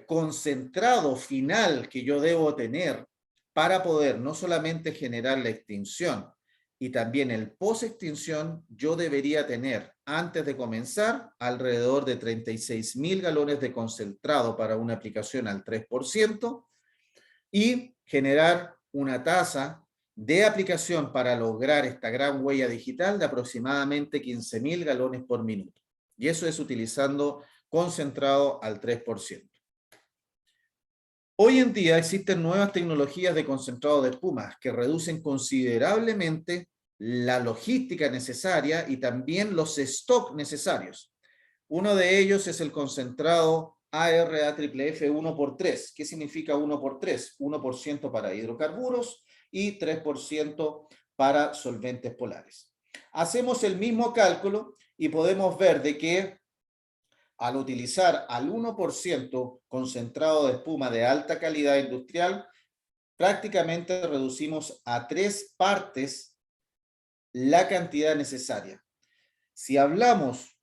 concentrado final que yo debo tener para poder no solamente generar la extinción y también el post-extinción, yo debería tener, antes de comenzar, alrededor de 36.000 galones de concentrado para una aplicación al 3% y generar una tasa de aplicación para lograr esta gran huella digital de aproximadamente 15.000 galones por minuto. Y eso es utilizando concentrado al 3%. Hoy en día existen nuevas tecnologías de concentrado de espumas que reducen considerablemente la logística necesaria y también los stocks necesarios. Uno de ellos es el concentrado ARAFF 1x3. ¿Qué significa 1x3? 1% para hidrocarburos y 3% para solventes polares. Hacemos el mismo cálculo y podemos ver de que al utilizar al 1% concentrado de espuma de alta calidad industrial, prácticamente reducimos a 3 partes la cantidad necesaria. Si hablamos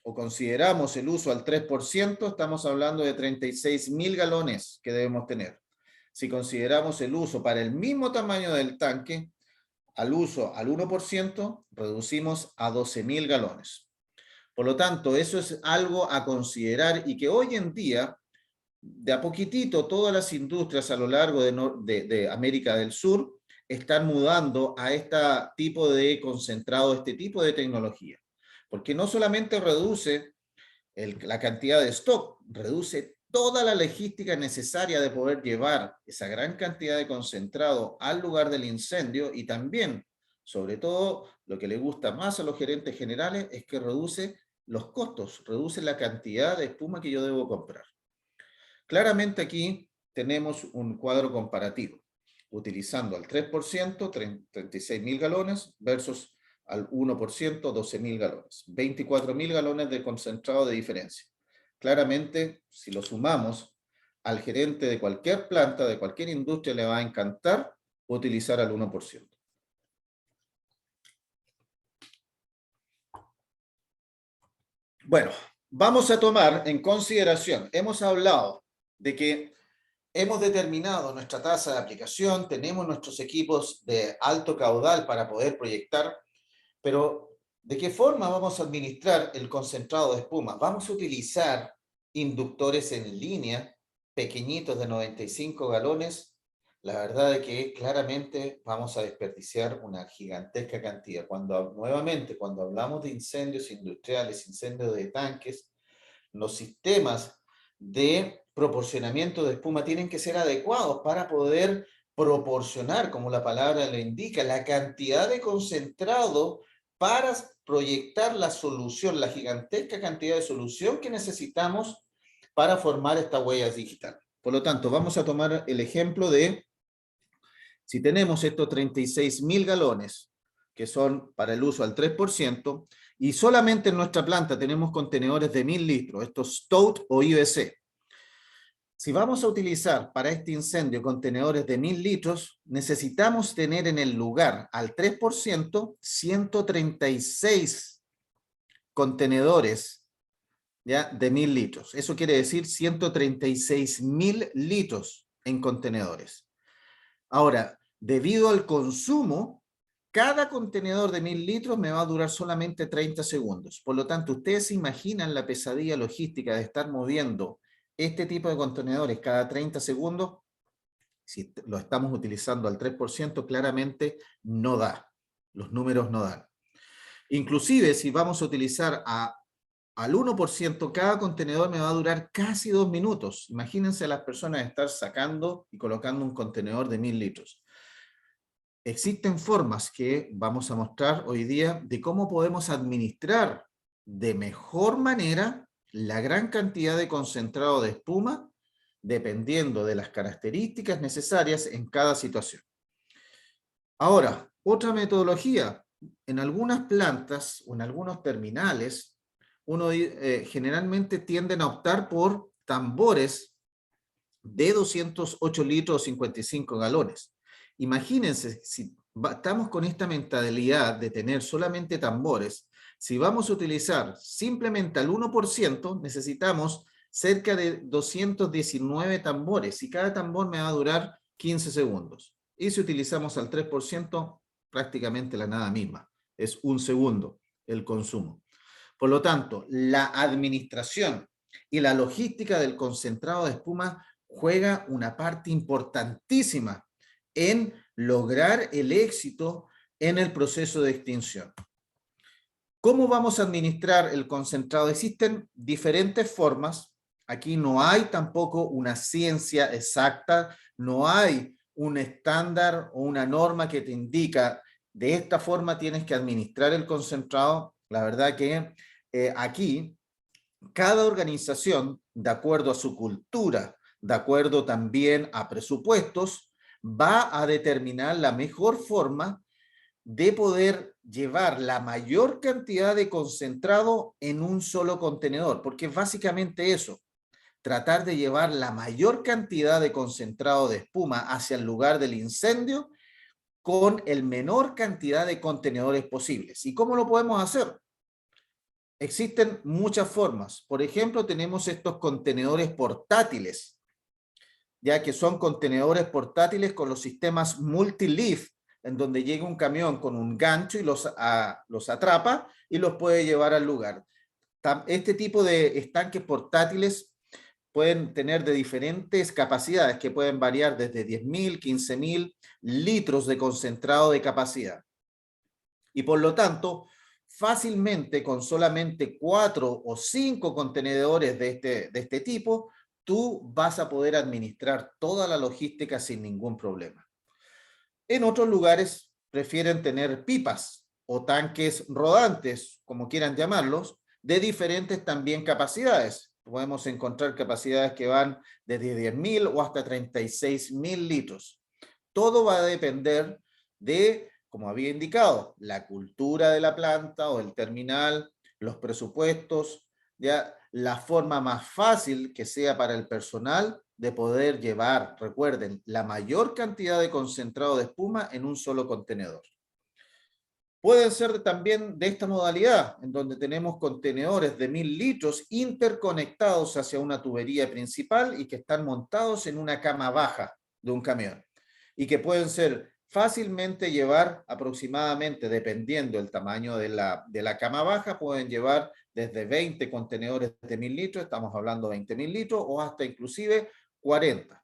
o consideramos el uso al 3%, estamos hablando de 36.000 galones que debemos tener. Si consideramos el uso para el mismo tamaño del tanque, al uso al 1%, reducimos a 12.000 galones. Por lo tanto, eso es algo a considerar y que hoy en día, de a poquitito, todas las industrias a lo largo de América del Sur están mudando a este tipo de concentrado, este tipo de tecnología. Porque no solamente reduce la cantidad de stock, reduce toda la logística necesaria de poder llevar esa gran cantidad de concentrado al lugar del incendio y también, sobre todo, lo que le gusta más a los gerentes generales es que reduce los costos, reduce la cantidad de espuma que yo debo comprar. Claramente aquí tenemos un cuadro comparativo, utilizando al 3%, 36.000 galones, versus al 1%, 12.000 galones. 24.000 galones de concentrado de diferencia. Claramente, si lo sumamos, al gerente de cualquier planta, de cualquier industria, le va a encantar utilizar al 1%. Bueno, vamos a tomar en consideración, hemos hablado de que hemos determinado nuestra tasa de aplicación, tenemos nuestros equipos de alto caudal para poder proyectar, pero ¿de qué forma vamos a administrar el concentrado de espuma? Vamos a utilizar inductores en línea, pequeñitos de 95 galones. La verdad es que claramente vamos a desperdiciar una gigantesca cantidad. Nuevamente, cuando hablamos de incendios industriales, incendios de tanques, los sistemas de proporcionamiento de espuma tienen que ser adecuados para poder proporcionar, como la palabra lo indica, la cantidad de concentrado para proyectar la solución, la gigantesca cantidad de solución que necesitamos para formar esta huella digital. Por lo tanto, vamos a tomar el ejemplo de, si tenemos estos 36.000 galones, que son para el uso al 3%, y solamente en nuestra planta tenemos contenedores de 1.000 litros, estos tote o IBC. Si vamos a utilizar para este incendio contenedores de 1.000 litros, necesitamos tener en el lugar al 3% 136 contenedores, ¿ya?, de 1.000 litros. Eso quiere decir 136.000 litros en contenedores. Ahora, debido al consumo, cada contenedor de 1.000 litros me va a durar solamente 30 segundos. Por lo tanto, ustedes se imaginan la pesadilla logística de estar moviendo este tipo de contenedores cada 30 segundos. Si lo estamos utilizando al 3%, claramente no da. Los números no dan. Inclusive, si vamos a utilizar al 1%, cada contenedor me va a durar casi 2 minutos. Imagínense a las personas estar sacando y colocando un contenedor de 1.000 litros. Existen formas que vamos a mostrar hoy día de cómo podemos administrar de mejor manera la gran cantidad de concentrado de espuma dependiendo de las características necesarias en cada situación. Ahora, otra metodología. En algunas plantas o en algunos terminales, generalmente tienden a optar por tambores de 208 litros o 55 galones. Imagínense, si estamos con esta mentalidad de tener solamente tambores, si vamos a utilizar simplemente al 1%, necesitamos cerca de 219 tambores y cada tambor me va a durar 15 segundos. Y si utilizamos al 3%, prácticamente la nada misma. Es 1 segundo el consumo. Por lo tanto, la administración y la logística del concentrado de espuma juega una parte importantísima en lograr el éxito en el proceso de extinción. ¿Cómo vamos a administrar el concentrado? Existen diferentes formas. Aquí no hay tampoco una ciencia exacta, no hay un estándar o una norma que te indica de esta forma tienes que administrar el concentrado. La verdad que aquí cada organización, de acuerdo a su cultura, de acuerdo también a presupuestos, va a determinar la mejor forma de poder llevar la mayor cantidad de concentrado en un solo contenedor, porque es básicamente eso, tratar de llevar la mayor cantidad de concentrado de espuma hacia el lugar del incendio con el menor cantidad de contenedores posibles. ¿Y cómo lo podemos hacer? Existen muchas formas. Por ejemplo, tenemos estos contenedores portátiles, ya que son contenedores portátiles con los sistemas multi-leaf, en donde llega un camión con un gancho y los atrapa y los puede llevar al lugar. Este tipo de estanques portátiles pueden tener de diferentes capacidades, que pueden variar desde 10.000, 15.000 litros de concentrado de capacidad. Y por lo tanto, fácilmente con solamente 4 o 5 contenedores de este tipo, tú vas a poder administrar toda la logística sin ningún problema. En otros lugares prefieren tener pipas o tanques rodantes, como quieran llamarlos, de diferentes también capacidades. Podemos encontrar capacidades que van desde 10.000 o hasta 36.000 litros. Todo va a depender de, como había indicado, la cultura de la planta o el terminal, los presupuestos, ya la forma más fácil que sea para el personal de poder llevar, recuerden, la mayor cantidad de concentrado de espuma en un solo contenedor. Pueden ser también de esta modalidad, en donde tenemos contenedores de 1.000 litros interconectados hacia una tubería principal y que están montados en una cama baja de un camión y que pueden ser fácilmente llevar aproximadamente, dependiendo del tamaño de la cama baja, pueden llevar desde 20 contenedores de 1.000 litros, estamos hablando de 20.000 litros, o hasta inclusive 40.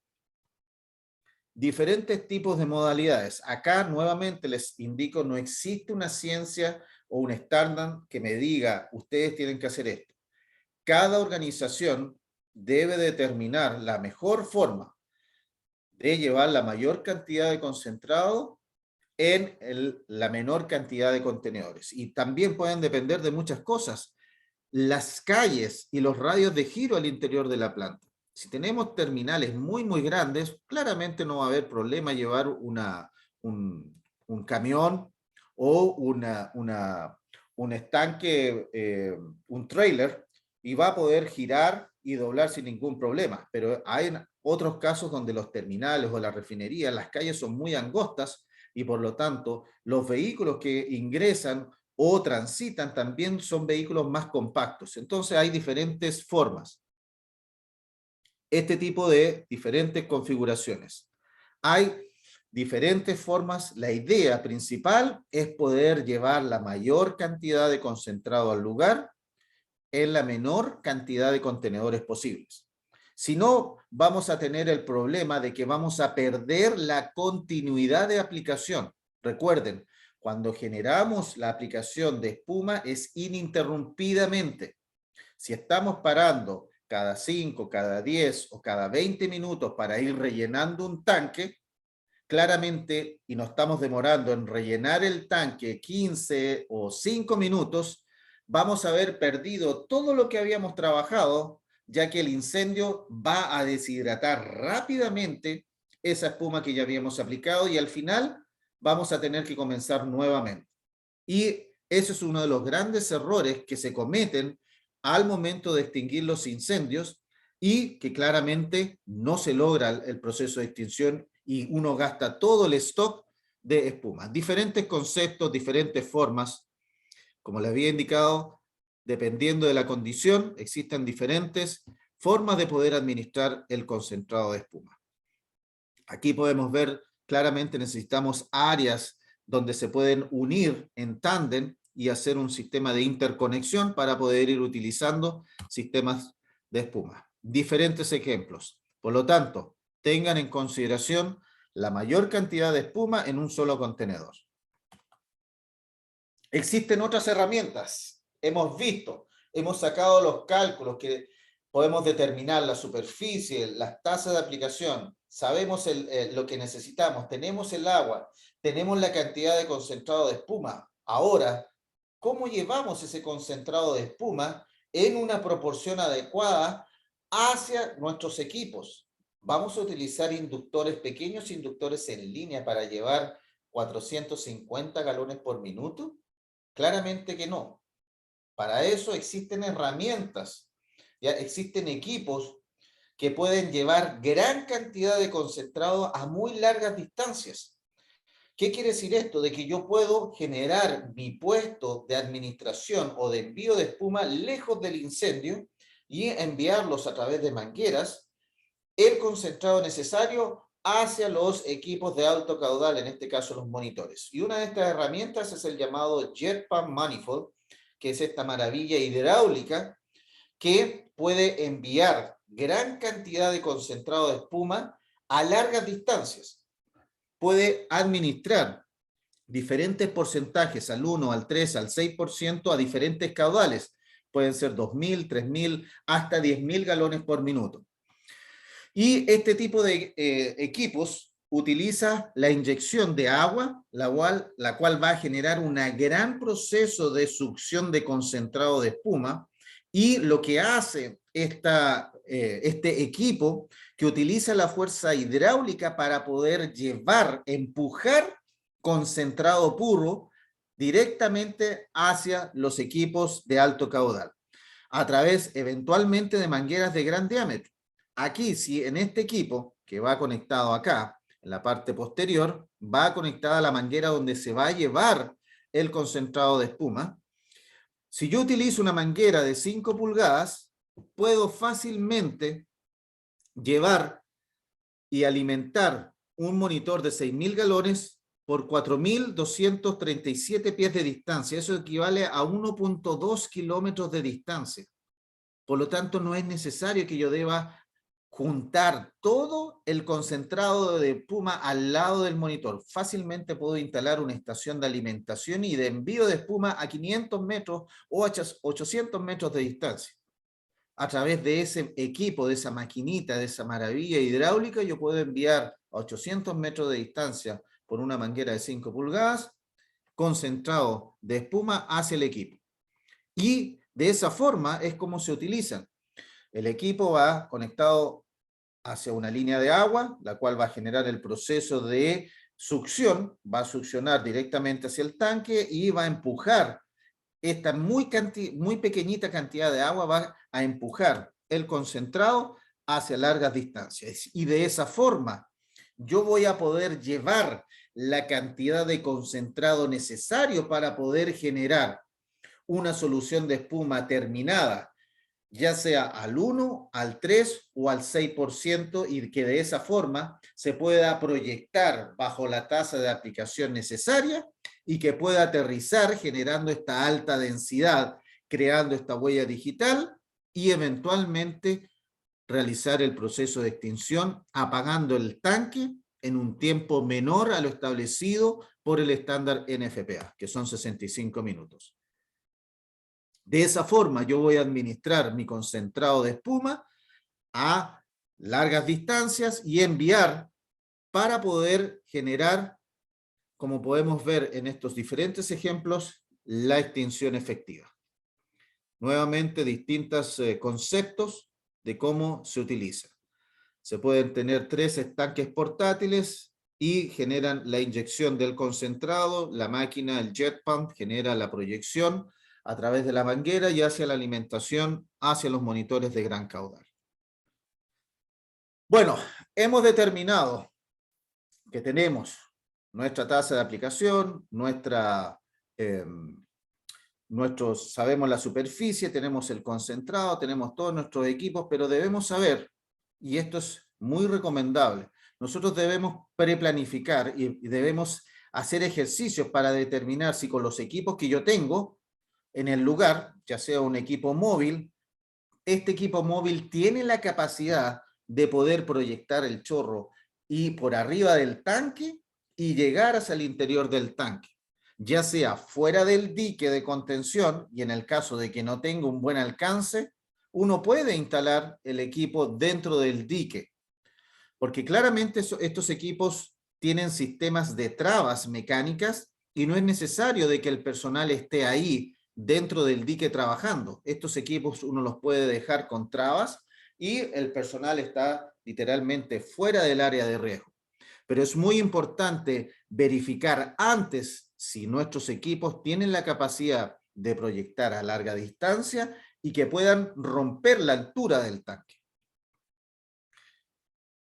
Diferentes tipos de modalidades. Acá nuevamente les indico, no existe una ciencia o un estándar que me diga, ustedes tienen que hacer esto. Cada organización debe determinar la mejor forma de llevar la mayor cantidad de concentrado en la menor cantidad de contenedores. Y también pueden depender de muchas cosas. Las calles y los radios de giro al interior de la planta. Si tenemos terminales muy grandes, claramente no va a haber problema llevar un camión o un estanque, un trailer, y va a poder girar y doblar sin ningún problema. Pero hay otros casos donde los terminales o la refinería, las calles son muy angostas y por lo tanto los vehículos que ingresan o transitan también son vehículos más compactos. Entonces hay diferentes formas. Este tipo de diferentes configuraciones. Hay diferentes formas. La idea principal es poder llevar la mayor cantidad de concentrado al lugar en la menor cantidad de contenedores posibles. Si no, vamos a tener el problema de que vamos a perder la continuidad de aplicación. Recuerden, cuando generamos la aplicación de espuma es ininterrumpidamente. Si estamos parando cada 5, cada 10 o cada 20 minutos para ir rellenando un tanque, claramente, y nos estamos demorando en rellenar el tanque 15 o 5 minutos, vamos a haber perdido todo lo que habíamos trabajado, ya que el incendio va a deshidratar rápidamente esa espuma que ya habíamos aplicado y al final vamos a tener que comenzar nuevamente. Y eso es uno de los grandes errores que se cometen al momento de extinguir los incendios y que claramente no se logra el proceso de extinción y uno gasta todo el stock de espuma. Diferentes conceptos, diferentes formas. Como les había indicado, dependiendo de la condición, existen diferentes formas de poder administrar el concentrado de espuma. Aquí podemos ver claramente necesitamos áreas donde se pueden unir en tándem y hacer un sistema de interconexión para poder ir utilizando sistemas de espuma. Diferentes ejemplos. Por lo tanto, tengan en consideración la mayor cantidad de espuma en un solo contenedor. Existen otras herramientas. Hemos visto, hemos sacado los cálculos que podemos determinar la superficie, las tasas de aplicación, sabemos lo que necesitamos, tenemos el agua, tenemos la cantidad de concentrado de espuma. Ahora, ¿cómo llevamos ese concentrado de espuma en una proporción adecuada hacia nuestros equipos? Vamos a utilizar inductores, pequeños inductores en línea para llevar 450 galones por minuto? Claramente que no. Para eso existen herramientas, ya existen equipos que pueden llevar gran cantidad de concentrado a muy largas distancias. ¿Qué quiere decir esto? De que yo puedo generar mi puesto de administración o de envío de espuma lejos del incendio y enviarlos a través de mangueras el concentrado necesario hacia los equipos de alto caudal, en este caso los monitores. Y una de estas herramientas es el llamado Jet Pump Manifold, que es esta maravilla hidráulica que puede enviar gran cantidad de concentrado de espuma a largas distancias. Puede administrar diferentes porcentajes, al 1, al 3, al 6%, a diferentes caudales. Pueden ser 2.000, 3.000, hasta 10.000 galones por minuto. Y este tipo de equipos utiliza la inyección de agua, la cual va a generar un gran proceso de succión de concentrado de espuma, y lo que hace este equipo, que utiliza la fuerza hidráulica para poder empujar concentrado puro directamente hacia los equipos de alto caudal, a través eventualmente de mangueras de gran diámetro. Aquí, si en este equipo, que va conectado acá, en la parte posterior, va conectada a la manguera donde se va a llevar el concentrado de espuma. Si yo utilizo una manguera de 5 pulgadas, puedo fácilmente llevar y alimentar un monitor de 6.000 galones por 4.237 pies de distancia. Eso equivale a 1.2 kilómetros de distancia. Por lo tanto, no es necesario que yo deba juntar todo el concentrado de espuma al lado del monitor. Fácilmente puedo instalar una estación de alimentación y de envío de espuma a 500 metros o a 800 metros de distancia. A través de ese equipo, de esa maquinita, de esa maravilla hidráulica, yo puedo enviar a 800 metros de distancia por una manguera de 5 pulgadas, concentrado de espuma hacia el equipo. Y de esa forma es como se utilizan. El equipo va conectado hacia una línea de agua, la cual va a generar el proceso de succión, va a succionar directamente hacia el tanque y va a empujar esta muy pequeñita cantidad de agua, va a empujar el concentrado hacia largas distancias. Y de esa forma yo voy a poder llevar la cantidad de concentrado necesario para poder generar una solución de espuma terminada, ya sea al 1, al 3 o al 6%, y que de esa forma se pueda proyectar bajo la tasa de aplicación necesaria y que pueda aterrizar generando esta alta densidad, creando esta huella digital y eventualmente realizar el proceso de extinción apagando el tanque en un tiempo menor a lo establecido por el estándar NFPA, que son 65 minutos. De esa forma yo voy a administrar mi concentrado de espuma a largas distancias y enviar para poder generar, como podemos ver en estos diferentes ejemplos, la extinción efectiva. Nuevamente, distintos conceptos de cómo se utiliza. Se pueden tener 3 estanques portátiles y generan la inyección del concentrado, la máquina, el jet pump, genera la proyección a través de la manguera y hacia la alimentación hacia los monitores de gran caudal. Bueno, hemos determinado que tenemos nuestra tasa de aplicación, sabemos la superficie, tenemos el concentrado, tenemos todos nuestros equipos, pero debemos saber, y esto es muy recomendable, nosotros debemos preplanificar y debemos hacer ejercicios para determinar si con los equipos que yo tengo en el lugar, ya sea un equipo móvil, este equipo móvil tiene la capacidad de poder proyectar el chorro y por arriba del tanque y llegar hacia el interior del tanque, ya sea fuera del dique de contención, y en el caso de que no tenga un buen alcance, uno puede instalar el equipo dentro del dique, porque claramente estos equipos tienen sistemas de trabas mecánicas y no es necesario de que el personal esté ahí dentro del dique trabajando. Estos equipos uno los puede dejar con trabas y el personal está literalmente fuera del área de riesgo. Pero es muy importante verificar antes si nuestros equipos tienen la capacidad de proyectar a larga distancia y que puedan romper la altura del tanque.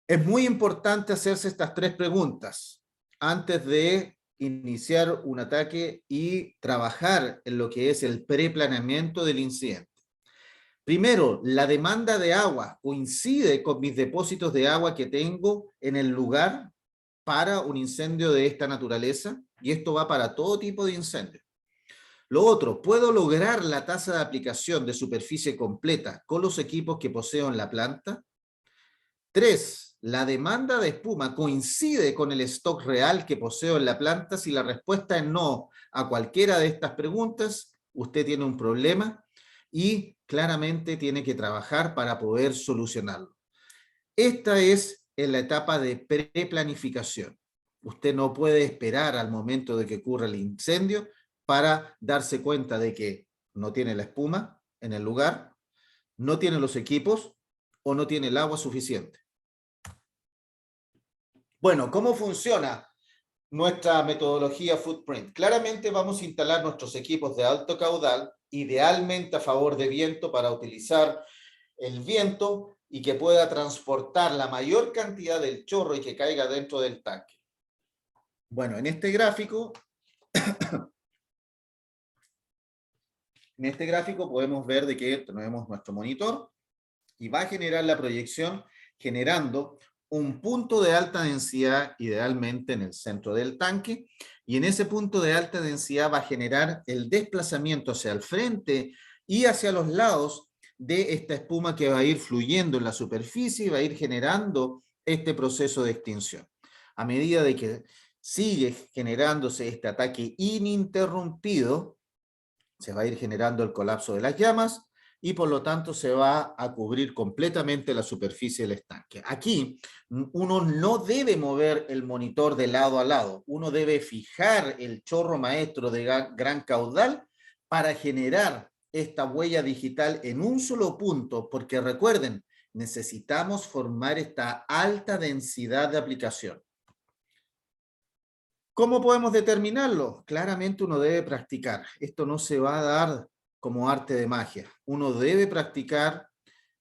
Es muy importante hacerse estas 3 preguntas antes de iniciar un ataque y trabajar en lo que es el preplaneamiento del incidente. Primero, la demanda de agua coincide con mis depósitos de agua que tengo en el lugar para un incendio de esta naturaleza, y esto va para todo tipo de incendio. Lo otro, ¿puedo lograr la tasa de aplicación de superficie completa con los equipos que poseo en la planta? 3, ¿la demanda de espuma coincide con el stock real que poseo en la planta? Si la respuesta es no a cualquiera de estas preguntas, usted tiene un problema y claramente tiene que trabajar para poder solucionarlo. Esta es en la etapa de preplanificación. Usted no puede esperar al momento de que ocurra el incendio para darse cuenta de que no tiene la espuma en el lugar, no tiene los equipos o no tiene el agua suficiente. Bueno, ¿cómo funciona nuestra metodología Footprint? Claramente vamos a instalar nuestros equipos de alto caudal, idealmente a favor de viento para utilizar el viento y que pueda transportar la mayor cantidad del chorro y que caiga dentro del tanque. Bueno, en este gráfico podemos ver de que tenemos nuestro monitor y va a generar la proyección generando un punto de alta densidad, idealmente en el centro del tanque, y en ese punto de alta densidad va a generar el desplazamiento hacia el frente y hacia los lados de esta espuma que va a ir fluyendo en la superficie y va a ir generando este proceso de extinción. A medida de que sigue generándose este ataque ininterrumpido, se va a ir generando el colapso de las llamas, y por lo tanto se va a cubrir completamente la superficie del estanque. Aquí uno no debe mover el monitor de lado a lado, uno debe fijar el chorro maestro de gran caudal para generar esta huella digital en un solo punto, porque recuerden, necesitamos formar esta alta densidad de aplicación. ¿Cómo podemos determinarlo? Claramente uno debe practicar. Esto no se va a dar como arte de magia. Uno debe practicar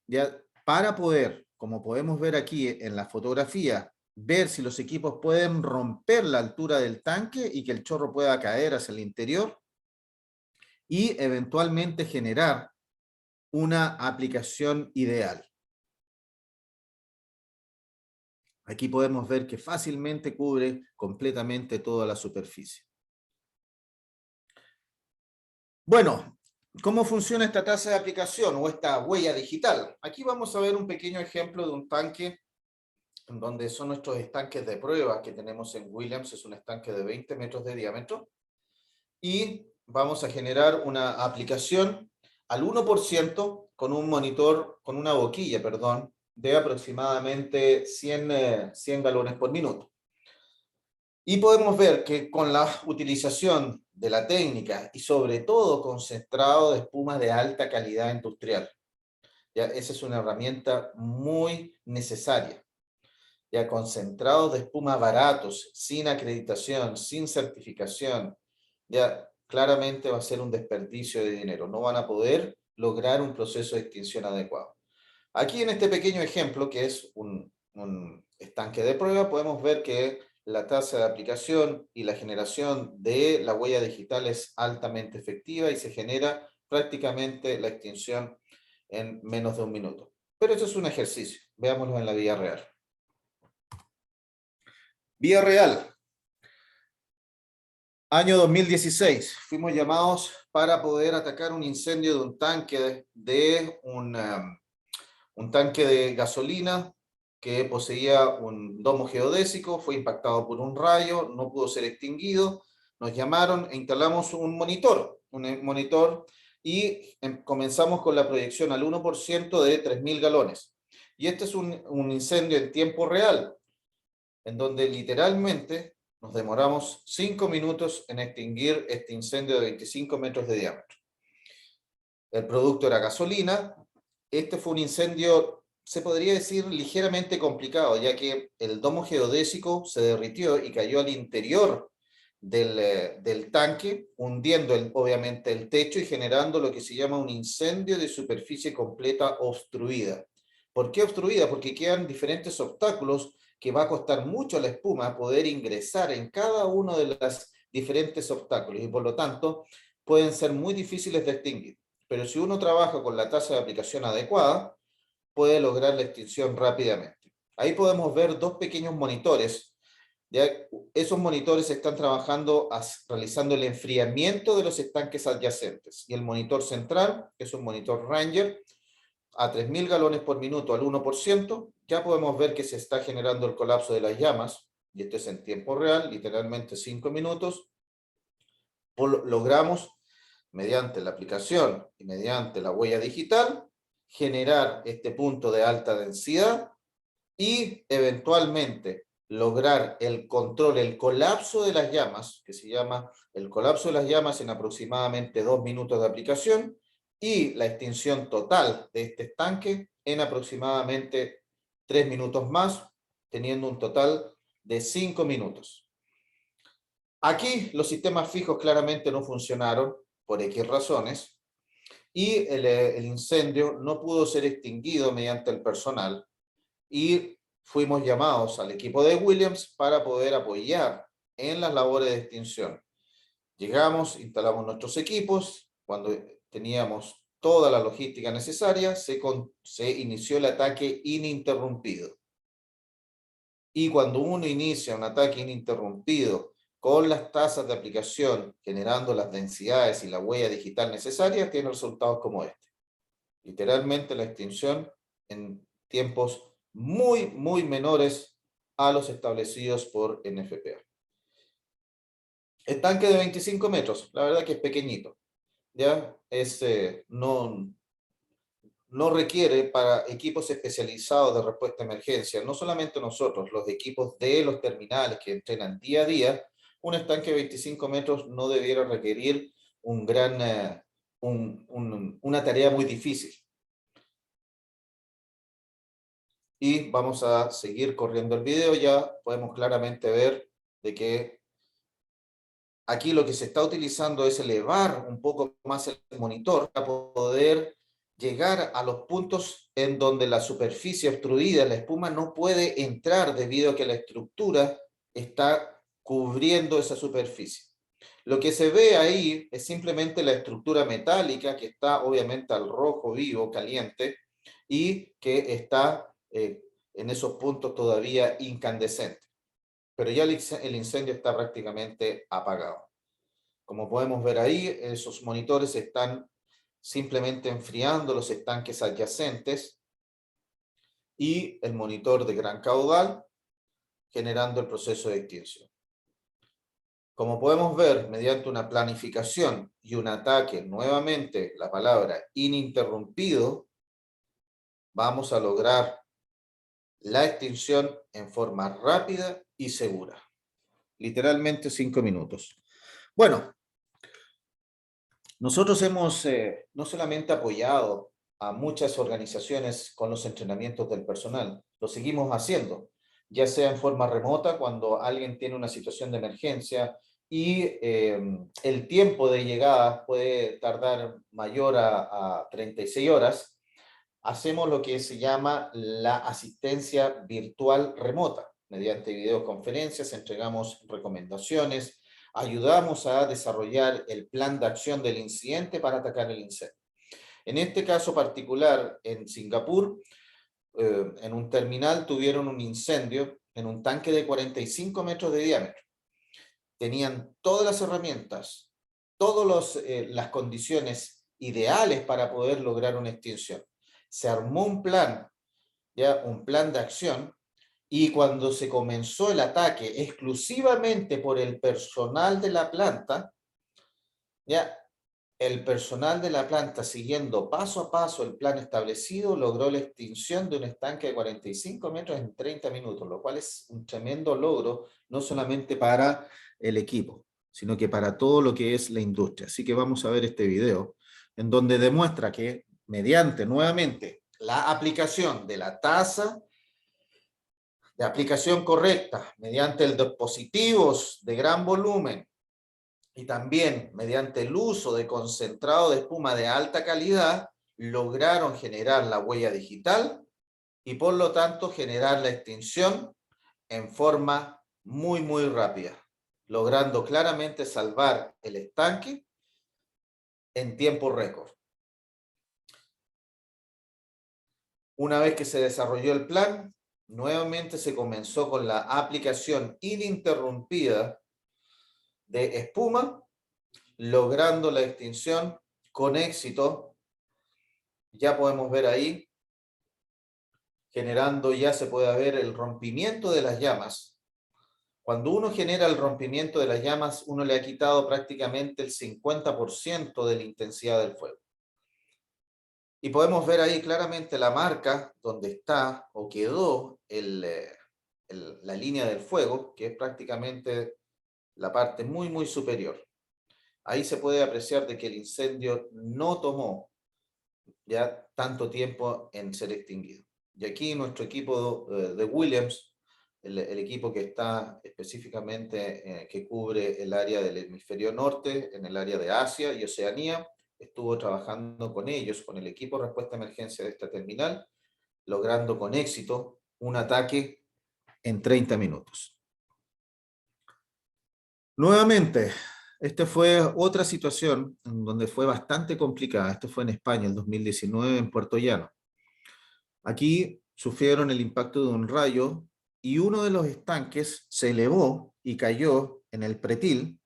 ya para poder, como podemos ver aquí en la fotografía, ver si los equipos pueden romper la altura del tanque y que el chorro pueda caer hacia el interior y eventualmente generar una aplicación ideal. Aquí podemos ver que fácilmente cubre completamente toda la superficie. Bueno, ¿cómo funciona esta tasa de aplicación o esta huella digital? Aquí vamos a ver un pequeño ejemplo de un tanque en donde son nuestros estanques de prueba que tenemos en Williams. Es un estanque de 20 metros de diámetro. Y vamos a generar una aplicación al 1% con un monitor, con una boquilla, perdón, de aproximadamente 100 galones por minuto. Y podemos ver que con la utilización de la técnica y sobre todo concentrado de espumas de alta calidad industrial, ya esa es una herramienta muy necesaria. Ya concentrados de espumas baratos, sin acreditación, sin certificación, ya claramente va a ser un desperdicio de dinero. No van a poder lograr un proceso de extinción adecuado. Aquí en este pequeño ejemplo, que es un estanque de prueba, podemos ver que la tasa de aplicación y la generación de la huella digital es altamente efectiva y se genera prácticamente la extinción en menos de un minuto. Pero esto es un ejercicio. Veámoslo en la vida real. Vía real. Año 2016. Fuimos llamados para poder atacar un incendio de un tanque un tanque de gasolina que poseía un domo geodésico, fue impactado por un rayo, no pudo ser extinguido. Nos llamaron e instalamos un monitor y comenzamos con la proyección al 1% de 3.000 galones. Y este es un incendio en tiempo real, en donde literalmente nos demoramos 5 minutos en extinguir este incendio de 25 metros de diámetro. El producto era gasolina. Este fue un incendio se podría decir ligeramente complicado, ya que el domo geodésico se derritió y cayó al interior del tanque, hundiendo obviamente el techo y generando lo que se llama un incendio de superficie completa obstruida. ¿Por qué obstruida? Porque quedan diferentes obstáculos que va a costar mucho a la espuma poder ingresar en cada uno de los diferentes obstáculos y por lo tanto pueden ser muy difíciles de extinguir. Pero si uno trabaja con la tasa de aplicación adecuada, puede lograr la extinción rápidamente. Ahí podemos ver dos pequeños monitores. ¿Ya? Esos monitores están trabajando, realizando el enfriamiento de los estanques adyacentes. Y el monitor central, que es un monitor Ranger, a 3.000 galones por minuto al 1%, ya podemos ver que se está generando el colapso de las llamas, y esto es en tiempo real, literalmente 5 minutos. Logramos, mediante la aplicación y mediante la huella digital, generar este punto de alta densidad y eventualmente lograr el control, el colapso de las llamas, que se llama el colapso de las llamas en aproximadamente 2 minutos de aplicación, y la extinción total de este estanque en aproximadamente 3 minutos más, teniendo un total de 5 minutos. Aquí los sistemas fijos claramente no funcionaron por X razones, y el incendio no pudo ser extinguido mediante el personal, y fuimos llamados al equipo de Williams para poder apoyar en las labores de extinción. Llegamos, instalamos nuestros equipos, cuando teníamos toda la logística necesaria, se inició el ataque ininterrumpido. Y cuando uno inicia un ataque ininterrumpido con las tasas de aplicación, generando las densidades y la huella digital necesaria, tiene resultados como este. Literalmente la extinción en tiempos muy, muy menores a los establecidos por NFPA. El tanque de 25 metros, la verdad que es pequeñito, ¿ya? No requiere para equipos especializados de respuesta a emergencia, no solamente nosotros, los equipos de los terminales que entrenan día a día, un estanque de 25 metros no debiera requerir una tarea muy difícil. Y vamos a seguir corriendo el video, ya podemos claramente ver de que aquí lo que se está utilizando es elevar un poco más el monitor para poder llegar a los puntos en donde la superficie obstruida, la espuma no puede entrar debido a que la estructura está cubriendo esa superficie. Lo que se ve ahí es simplemente la estructura metálica que está obviamente al rojo vivo, caliente, y que está en esos puntos todavía incandescente. Pero ya el incendio está prácticamente apagado. Como podemos ver ahí, esos monitores están simplemente enfriando los estanques adyacentes y el monitor de gran caudal generando el proceso de extinción. Como podemos ver, mediante una planificación y un ataque, nuevamente la palabra ininterrumpido, vamos a lograr la extinción en forma rápida y segura. Literalmente 5 minutos. Bueno, nosotros hemos no solamente apoyado a muchas organizaciones con los entrenamientos del personal, lo seguimos haciendo, ya sea en forma remota cuando alguien tiene una situación de emergencia y el tiempo de llegada puede tardar mayor a 36 horas, hacemos lo que se llama la asistencia virtual remota. Mediante videoconferencias entregamos recomendaciones, ayudamos a desarrollar el plan de acción del incidente para atacar el incendio. En este caso particular, en Singapur, en un terminal tuvieron un incendio en un tanque de 45 metros de diámetro. Tenían todas las herramientas, todas las condiciones ideales para poder lograr una extinción. Se armó un plan de acción, y cuando se comenzó el ataque exclusivamente por el personal de la planta, el personal de la planta, siguiendo paso a paso el plan establecido, logró la extinción de un estanque de 45 metros en 30 minutos, lo cual es un tremendo logro, no solamente para el equipo, sino que para todo lo que es la industria. Así que vamos a ver este video, en donde demuestra que mediante, nuevamente, la aplicación de la tasa de aplicación correcta mediante el dispositivos de gran volumen y también mediante el uso de concentrado de espuma de alta calidad, lograron generar la huella digital y por lo tanto generar la extinción en forma muy rápida, logrando claramente salvar el estanque en tiempo récord. Una vez que se desarrolló el plan, nuevamente se comenzó con la aplicación ininterrumpida de espuma, logrando la extinción con éxito. Ya podemos ver ahí, generando, ya se puede ver el rompimiento de las llamas. Cuando uno genera el rompimiento de las llamas, uno le ha quitado prácticamente el 50% de la intensidad del fuego. Y podemos ver ahí claramente la marca donde está o quedó la línea del fuego, que es prácticamente la parte muy superior. Ahí se puede apreciar de que el incendio no tomó ya tanto tiempo en ser extinguido. Y aquí nuestro equipo de Williams, el equipo que está específicamente, que cubre el área del hemisferio norte, en el área de Asia y Oceanía, estuvo trabajando con ellos, con el equipo de respuesta a emergencia de esta terminal, logrando con éxito un ataque en 30 minutos. Nuevamente, esta fue otra situación en donde fue bastante complicada. Esto fue en España, el 2019, en Puerto Llano. Aquí sufrieron el impacto de un rayo y uno de los estanques se elevó y cayó en el pretil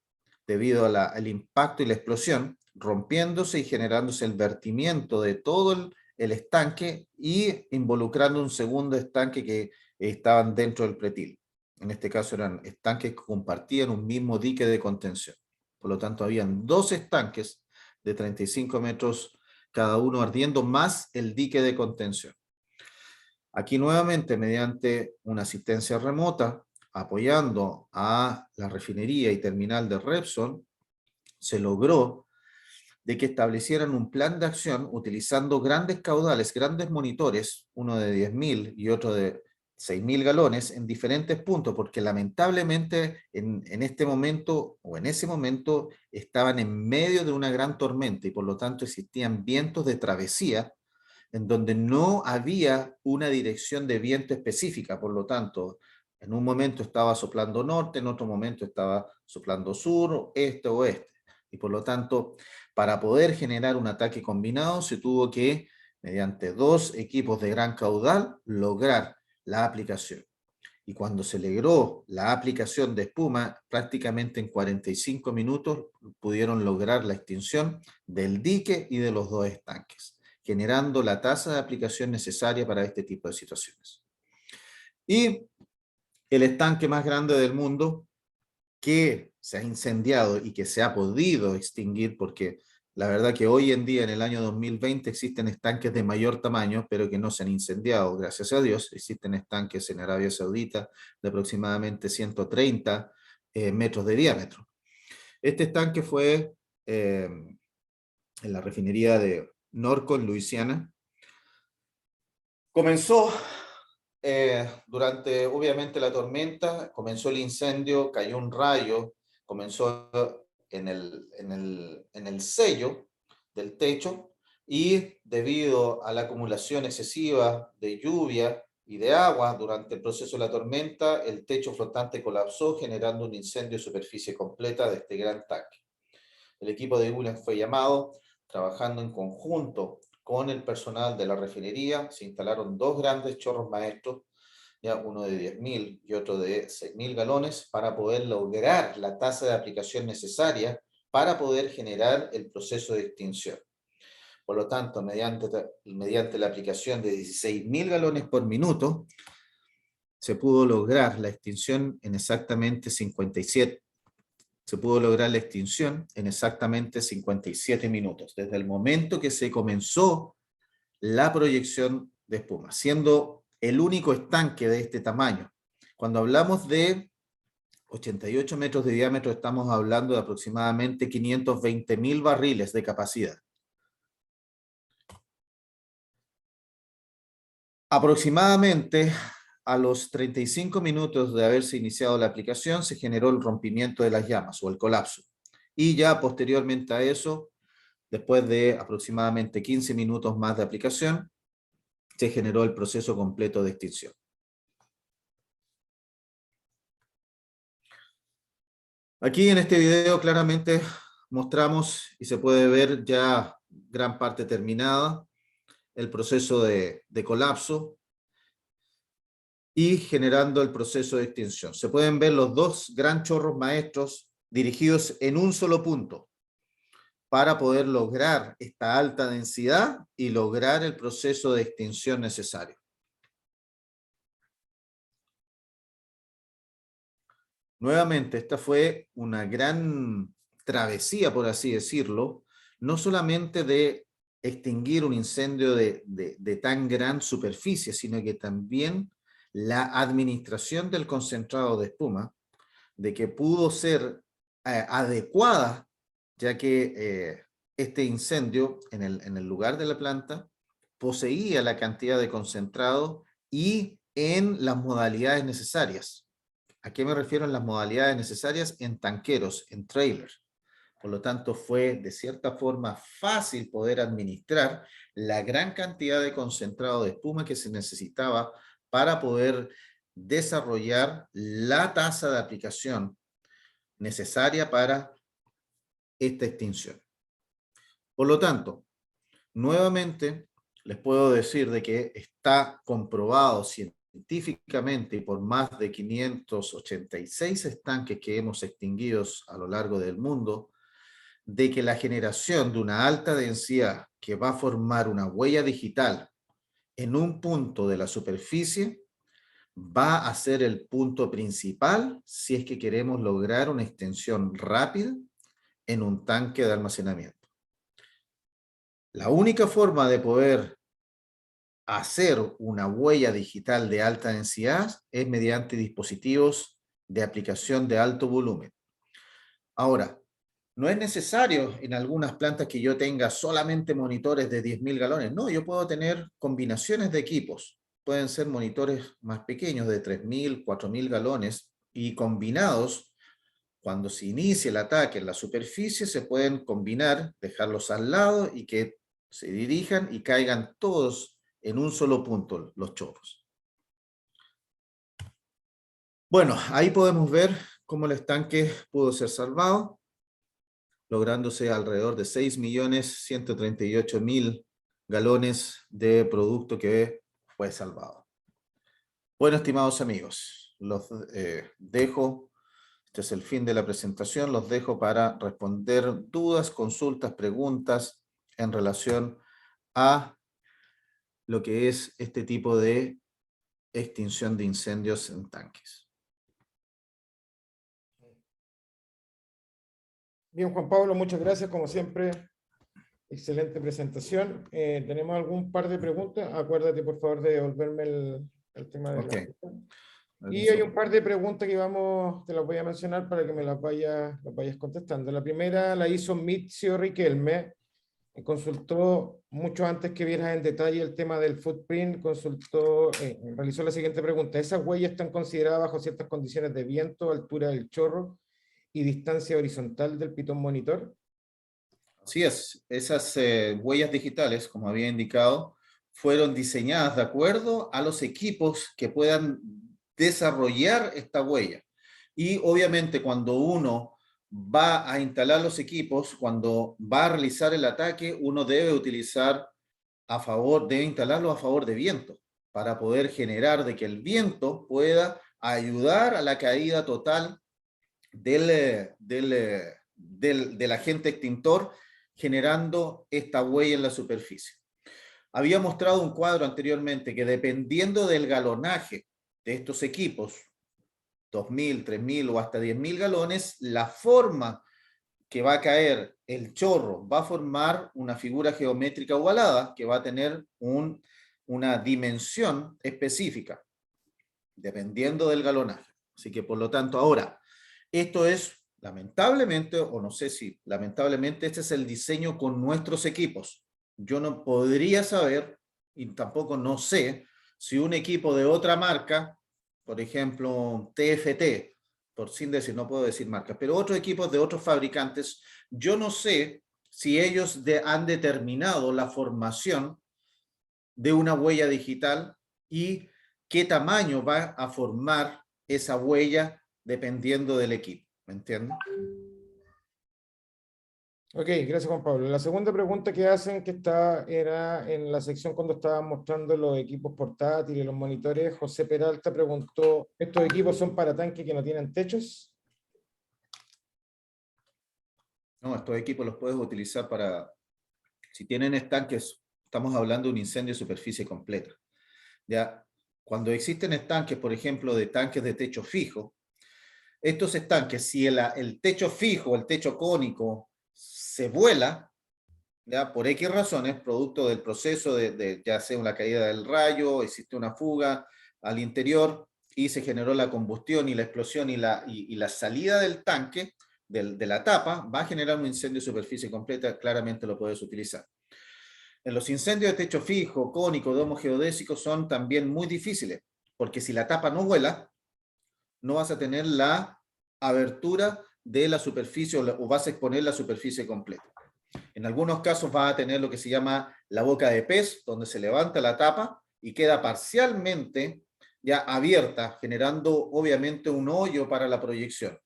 debido al impacto y la explosión, rompiéndose y generándose el vertimiento de todo el estanque y involucrando un segundo estanque que estaban dentro del pretil. En este caso eran estanques que compartían un mismo dique de contención. Por lo tanto, habían dos estanques de 35 metros cada uno ardiendo, más el dique de contención. Aquí nuevamente, mediante una asistencia remota, apoyando a la refinería y terminal de Repsol, se logró de que establecieran un plan de acción utilizando grandes caudales, grandes monitores, uno de 10.000 y otro de 6.000 galones en diferentes puntos, porque lamentablemente en este momento o en ese momento estaban en medio de una gran tormenta y por lo tanto existían vientos de travesía en donde no había una dirección de viento específica, por lo tanto, en un momento estaba soplando norte, en otro momento estaba soplando sur, este, oeste. Y por lo tanto, para poder generar un ataque combinado, se tuvo que, mediante dos equipos de gran caudal, lograr la aplicación. Y cuando se logró la aplicación de espuma, prácticamente en 45 minutos pudieron lograr la extinción del dique y de los dos estanques, generando la tasa de aplicación necesaria para este tipo de situaciones. Y el estanque más grande del mundo que se ha incendiado y que se ha podido extinguir, porque la verdad que hoy en día, en el año 2020, existen estanques de mayor tamaño, pero que no se han incendiado, gracias a Dios. Existen estanques en Arabia Saudita de aproximadamente 130 metros de diámetro. Este estanque fue en la refinería de Norco, en Luisiana. Comenzó durante, obviamente, la tormenta, comenzó el incendio, cayó un rayo, comenzó en el sello del techo y debido a la acumulación excesiva de lluvia y de agua durante el proceso de la tormenta, el techo flotante colapsó, generando un incendio de superficie completa de este gran tanque. El equipo de Williams fue llamado, trabajando en conjunto con el personal de la refinería. Se instalaron dos grandes chorros maestros, ya uno de 10.000 y otro de 6.000 galones, para poder lograr la tasa de aplicación necesaria para poder generar el proceso de extinción. Por lo tanto, mediante la aplicación de 16.000 galones por minuto, se pudo lograr la extinción en exactamente 57. Se pudo lograr la extinción en exactamente 57 minutos, desde el momento que se comenzó la proyección de espuma, siendo el único estanque de este tamaño. Cuando hablamos de 88 metros de diámetro, estamos hablando de aproximadamente 520.000 barriles de capacidad. Aproximadamente a los 35 minutos de haberse iniciado la aplicación se generó el rompimiento de las llamas o el colapso. Y ya posteriormente a eso, después de aproximadamente 15 minutos más de aplicación, se generó el proceso completo de extinción. Aquí en este video claramente mostramos y se puede ver ya gran parte terminada el proceso de colapso y generando el proceso de extinción. Se pueden ver los dos gran chorros maestros dirigidos en un solo punto para poder lograr esta alta densidad y lograr el proceso de extinción necesario. Nuevamente, esta fue una gran travesía, por así decirlo, no solamente de extinguir un incendio de tan gran superficie, sino que también la administración del concentrado de espuma, de que pudo ser adecuada, ya que este incendio en el lugar de la planta poseía la cantidad de concentrado y en las modalidades necesarias. ¿A qué me refiero en las modalidades necesarias? En tanqueros, en trailers. Por lo tanto, fue de cierta forma fácil poder administrar la gran cantidad de concentrado de espuma que se necesitaba para poder desarrollar la tasa de aplicación necesaria para esta extinción. Por lo tanto, nuevamente les puedo decir de que está comprobado científicamente por más de 586 estanques que hemos extinguido a lo largo del mundo, de que la generación de una alta densidad que va a formar una huella digital en un punto de la superficie va a ser el punto principal si es que queremos lograr una extensión rápida en un tanque de almacenamiento. La única forma de poder hacer una huella digital de alta densidad es mediante dispositivos de aplicación de alto volumen. Ahora, no es necesario en algunas plantas que yo tenga solamente monitores de 10.000 galones. No, yo puedo tener combinaciones de equipos. Pueden ser monitores más pequeños de 3.000, 4.000 galones y combinados, cuando se inicie el ataque en la superficie, se pueden combinar, dejarlos al lado y que se dirijan y caigan todos en un solo punto los chorros. Bueno, ahí podemos ver cómo el estanque pudo ser salvado, lográndose alrededor de 6.138.000 galones de producto que fue salvado. Bueno, estimados amigos, los dejo. Este es el fin de la presentación. Los dejo para responder dudas, consultas, preguntas en relación a lo que es este tipo de extinción de incendios en tanques. Bien, Juan Pablo, muchas gracias, como siempre. Excelente presentación. ¿Tenemos algún par de preguntas? Acuérdate, por favor, de devolverme el tema de Okay. Y hay un par de preguntas que te las voy a mencionar para que me las vayas contestando. La primera la hizo Mizio Riquelme. Consultó mucho antes que vieras en detalle el tema del footprint, realizó la siguiente pregunta. ¿Esas huellas están consideradas bajo ciertas condiciones de viento, altura del chorro y distancia horizontal del pitón monitor? Así es, esas huellas digitales, como había indicado, fueron diseñadas de acuerdo a los equipos que puedan desarrollar esta huella. Y obviamente cuando uno va a instalar los equipos, cuando va a realizar el ataque, uno debe instalarlo a favor de viento, para poder generar de que el viento pueda ayudar a la caída total del agente extintor, generando esta huella en la superficie. Había mostrado un cuadro anteriormente que dependiendo del galonaje de estos equipos, 2.000, 3.000 o hasta 10.000 galones, la forma que va a caer el chorro va a formar una figura geométrica ovalada que va a tener una dimensión específica, dependiendo del galonaje. Así que, por lo tanto, ahora, esto es, lamentablemente, o no sé si lamentablemente, este es el diseño con nuestros equipos. Yo no podría saber, y tampoco no sé, Si un equipo de otra marca, por ejemplo, TFT, por sin decir, no puedo decir marcas, pero otros equipos de otros fabricantes, yo no sé si ellos han determinado la formación de una huella digital y qué tamaño va a formar esa huella dependiendo del equipo. ¿Me entiendes? Ok, gracias Juan Pablo. La segunda pregunta que hacen, era en la sección cuando estaban mostrando los equipos portátiles, los monitores, José Peralta preguntó, ¿estos equipos son para tanques que no tienen techos? No, estos equipos los puedes utilizar para, si tienen estanques, estamos hablando de un incendio de superficie completa. Ya, cuando existen estanques, por ejemplo, de tanques de techo fijo, estos estanques, si el techo fijo, el techo cónico, se vuela, ya por X razones, producto del proceso de ya sea una caída del rayo, existe una fuga al interior y se generó la combustión y la explosión y la salida del tanque, de la tapa, va a generar un incendio de superficie completa, claramente lo puedes utilizar. En los incendios de techo fijo, cónico, domo geodésico son también muy difíciles, porque si la tapa no vuela, no vas a tener la abertura de la superficie o vas a exponer la superficie completa. En algunos casos vas a tener lo que se llama la boca de pez, donde se levanta la tapa y queda parcialmente ya abierta, generando obviamente un hoyo para la proyección.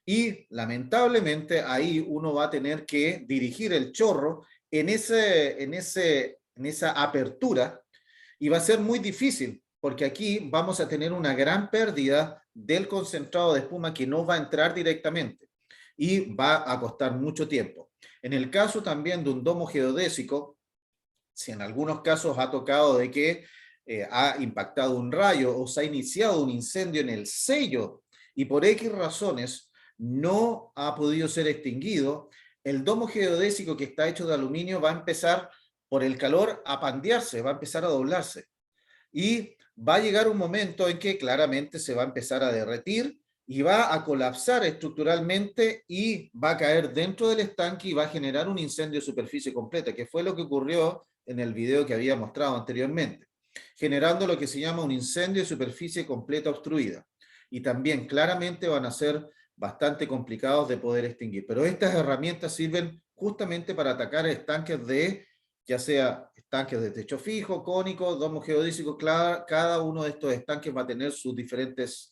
Y lamentablemente ahí uno va a tener que dirigir el chorro en esa apertura y va a ser muy difícil porque aquí vamos a tener una gran pérdida del concentrado de espuma que no va a entrar directamente y va a costar mucho tiempo. En el caso también de un domo geodésico, si en algunos casos ha tocado de que ha impactado un rayo o se ha iniciado un incendio en el sello y por X razones no ha podido ser extinguido, el domo geodésico que está hecho de aluminio va a empezar por el calor a pandearse, va a empezar a doblarse. Y va a llegar un momento en que claramente se va a empezar a derretir y va a colapsar estructuralmente y va a caer dentro del estanque y va a generar un incendio de superficie completa, que fue lo que ocurrió en el video que había mostrado anteriormente, generando lo que se llama un incendio de superficie completa obstruida. Y también claramente van a ser bastante complicados de poder extinguir. Pero estas herramientas sirven justamente para atacar estanques ya sea estanques de techo fijo, cónico, domo geodésico, cada uno de estos estanques va a tener sus diferentes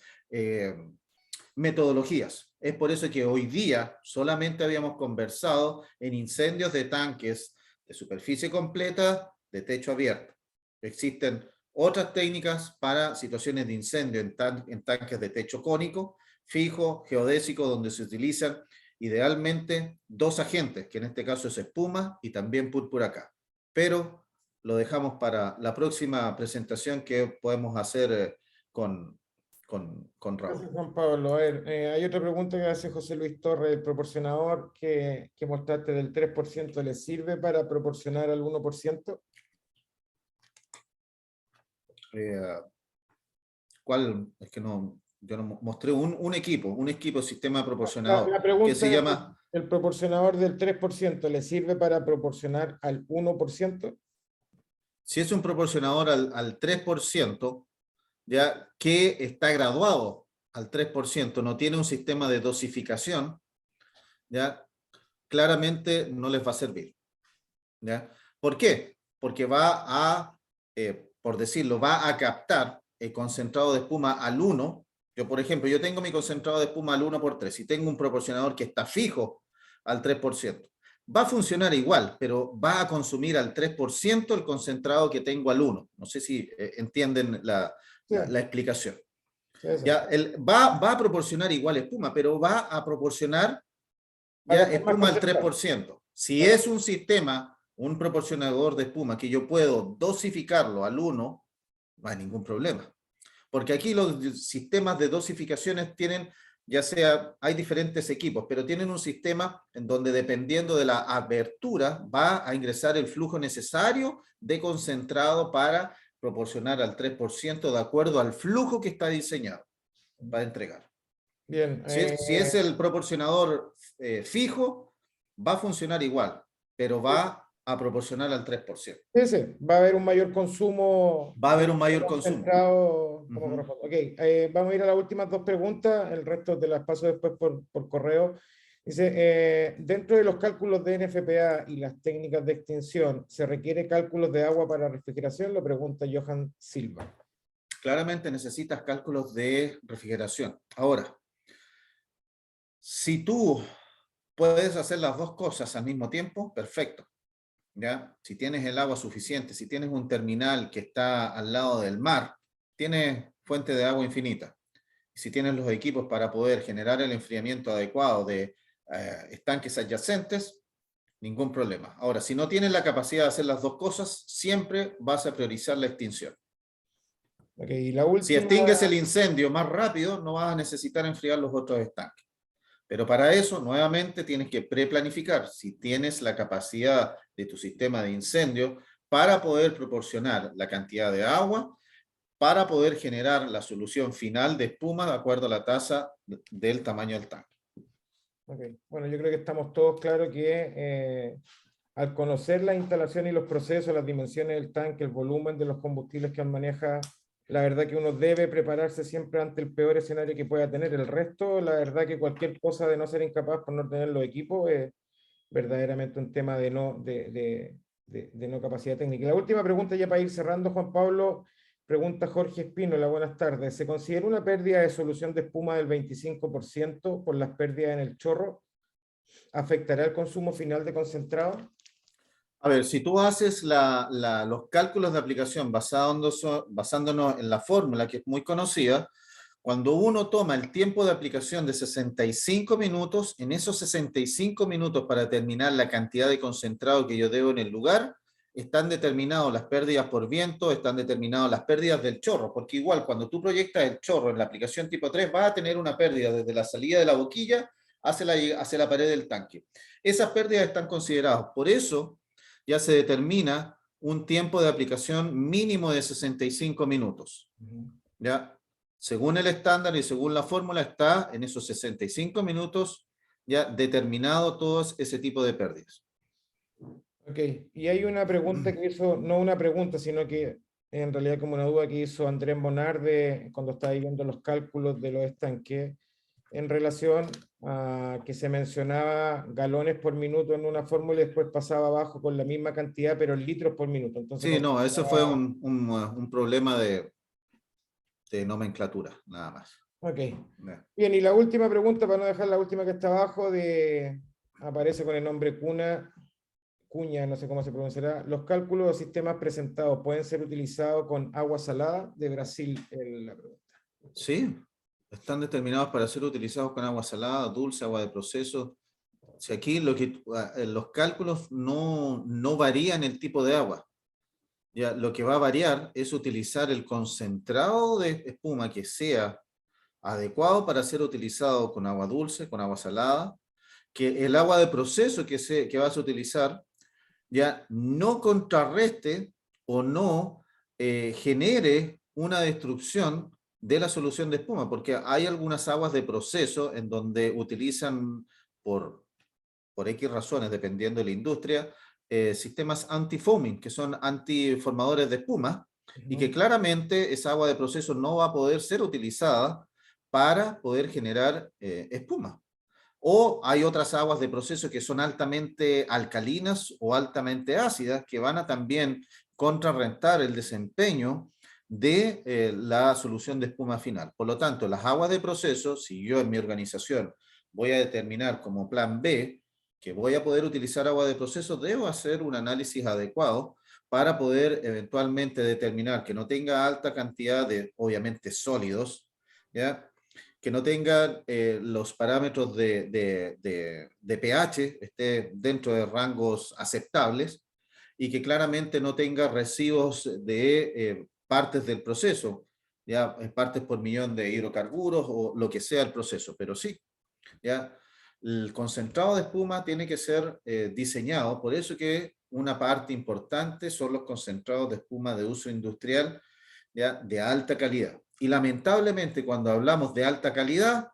metodologías. Es por eso que hoy día solamente habíamos conversado en incendios de tanques de superficie completa, de techo abierto. Existen otras técnicas para situaciones de incendio en tanques de techo cónico, fijo, geodésico, donde se utilizan idealmente dos agentes, que en este caso es espuma y también púrpura K. Pero lo dejamos para la próxima presentación que podemos hacer con Raúl. Gracias, Juan Pablo. A ver, hay otra pregunta que hace José Luis Torres, el proporcionador que mostraste del 3%, ¿le sirve para proporcionar al 1%? ¿Cuál? Es que no, yo no mostré un equipo sistema proporcionador, La pregunta que se llama... ¿el proporcionador del 3% le sirve para proporcionar al 1%? Si es un proporcionador al 3%, ya que está graduado al 3%, no tiene un sistema de dosificación, ya claramente no les va a servir. ¿Ya? ¿Por qué? Porque va a, por decirlo, va a captar el concentrado de espuma al 1. Yo, por ejemplo, yo tengo mi concentrado de espuma al 1/3 y tengo un proporcionador que está fijo al 3%. Va a funcionar igual, pero va a consumir al 3% el concentrado que tengo al 1. No sé si entienden la explicación. Sí, sí. Ya, va a proporcionar igual espuma, pero va a proporcionar ya espuma al 3%. Si es un sistema, un proporcionador de espuma que yo puedo dosificarlo al 1, no hay ningún problema. Porque aquí los sistemas de dosificaciones tienen, ya sea, hay diferentes equipos, pero tienen un sistema en donde dependiendo de la abertura va a ingresar el flujo necesario de concentrado para proporcionar al 3% de acuerdo al flujo que está diseñado para entregar. Bien. Si es el proporcionador fijo, va a funcionar igual, pero va a proporcional al 3%. Sí, sí, va a haber un mayor consumo. Va a haber un mayor consumo. Concentrado como Ujú. corresponde. Ok, vamos a ir a las últimas dos preguntas, el resto te las paso después por correo. Dice, dentro de los cálculos de NFPA y las técnicas de extinción, ¿se requiere cálculos de agua para refrigeración? Lo pregunta Johan Silva. Claramente necesitas cálculos de refrigeración. Ahora, si tú puedes hacer las dos cosas al mismo tiempo, perfecto. ¿Ya? Si tienes el agua suficiente, si tienes un terminal que está al lado del mar, tienes fuente de agua infinita. Si tienes los equipos para poder generar el enfriamiento adecuado de estanques adyacentes, ningún problema. Ahora, si no tienes la capacidad de hacer las dos cosas, siempre vas a priorizar la extinción. Okay, y la Si última... extingues el incendio más rápido, no vas a necesitar enfriar los otros estanques. Pero para eso, nuevamente, tienes que preplanificar si tienes la capacidad de tu sistema de incendio para poder proporcionar la cantidad de agua, para poder generar la solución final de espuma de acuerdo a la tasa del tamaño del tanque. Okay. Bueno, yo creo que estamos todos claros que al conocer la instalación y los procesos, las dimensiones del tanque, el volumen de los combustibles que maneja, la verdad que uno debe prepararse siempre ante el peor escenario que pueda tener. El resto, la verdad que cualquier cosa de no ser incapaz por no tener los equipos es verdaderamente un tema de no capacidad técnica. Y la última pregunta ya para ir cerrando, Juan Pablo, pregunta Jorge Espínola, buenas tardes. ¿Se considera una pérdida de solución de espuma del 25% por las pérdidas en el chorro? ¿Afectará el consumo final de concentrado? A ver, si tú haces los cálculos de aplicación basándonos en la fórmula que es muy conocida, cuando uno toma el tiempo de aplicación de 65 minutos, en esos 65 minutos para determinar la cantidad de concentrado que yo debo en el lugar, están determinadas las pérdidas por viento, están determinadas las pérdidas del chorro, porque igual cuando tú proyectas el chorro en la aplicación tipo 3, vas a tener una pérdida desde la salida de la boquilla hacia la pared del tanque. Esas pérdidas están consideradas. Por eso ya se determina un tiempo de aplicación mínimo de 65 minutos. ¿Ya? Según el estándar y según la fórmula está en esos 65 minutos ya determinado todo ese tipo de pérdidas. Ok, y hay una pregunta que hizo, no una pregunta, sino que en realidad como una duda que hizo Andrés Monarde cuando estaba viendo los cálculos de los estanques en relación a que se mencionaba galones por minuto en una fórmula y después pasaba abajo con la misma cantidad, pero en litros por minuto. Entonces, Sí, no, eso fue un problema de nomenclatura, nada más. ok. Ya. Bien, y la última pregunta, para no dejar la última que está abajo, aparece con el nombre Cuña, no sé cómo se pronunciará. ¿Los cálculos o sistemas presentados pueden ser utilizados con agua salada? De Brasil, la pregunta. Sí, están determinados para ser utilizados con agua salada, dulce, agua de proceso. Si aquí los cálculos no varían el tipo de agua. Ya, lo que va a variar es utilizar el concentrado de espuma que sea adecuado para ser utilizado con agua dulce, con agua salada, que el agua de proceso que vas a utilizar ya no contrarreste o no genere una destrucción de la solución de espuma, porque hay algunas aguas de proceso en donde utilizan por X razones, dependiendo de la industria, sistemas anti-foaming, que son antiformadores de espuma, y que claramente esa agua de proceso no va a poder ser utilizada para poder generar espuma. O hay otras aguas de proceso que son altamente alcalinas o altamente ácidas que van a también contrarrestar el desempeño de la solución de espuma final. Por lo tanto, las aguas de proceso, si yo en mi organización voy a determinar como plan B que voy a poder utilizar agua de proceso, debo hacer un análisis adecuado para poder eventualmente determinar que no tenga alta cantidad de, obviamente, sólidos, ¿ya? Que no tenga los parámetros de pH, esté dentro de rangos aceptables y que claramente no tenga residuos de partes del proceso, ya partes por millón de hidrocarburos o lo que sea el proceso, pero sí, ya el concentrado de espuma tiene que ser diseñado, por eso que una parte importante son los concentrados de espuma de uso industrial, ya, de alta calidad. Y lamentablemente cuando hablamos de alta calidad,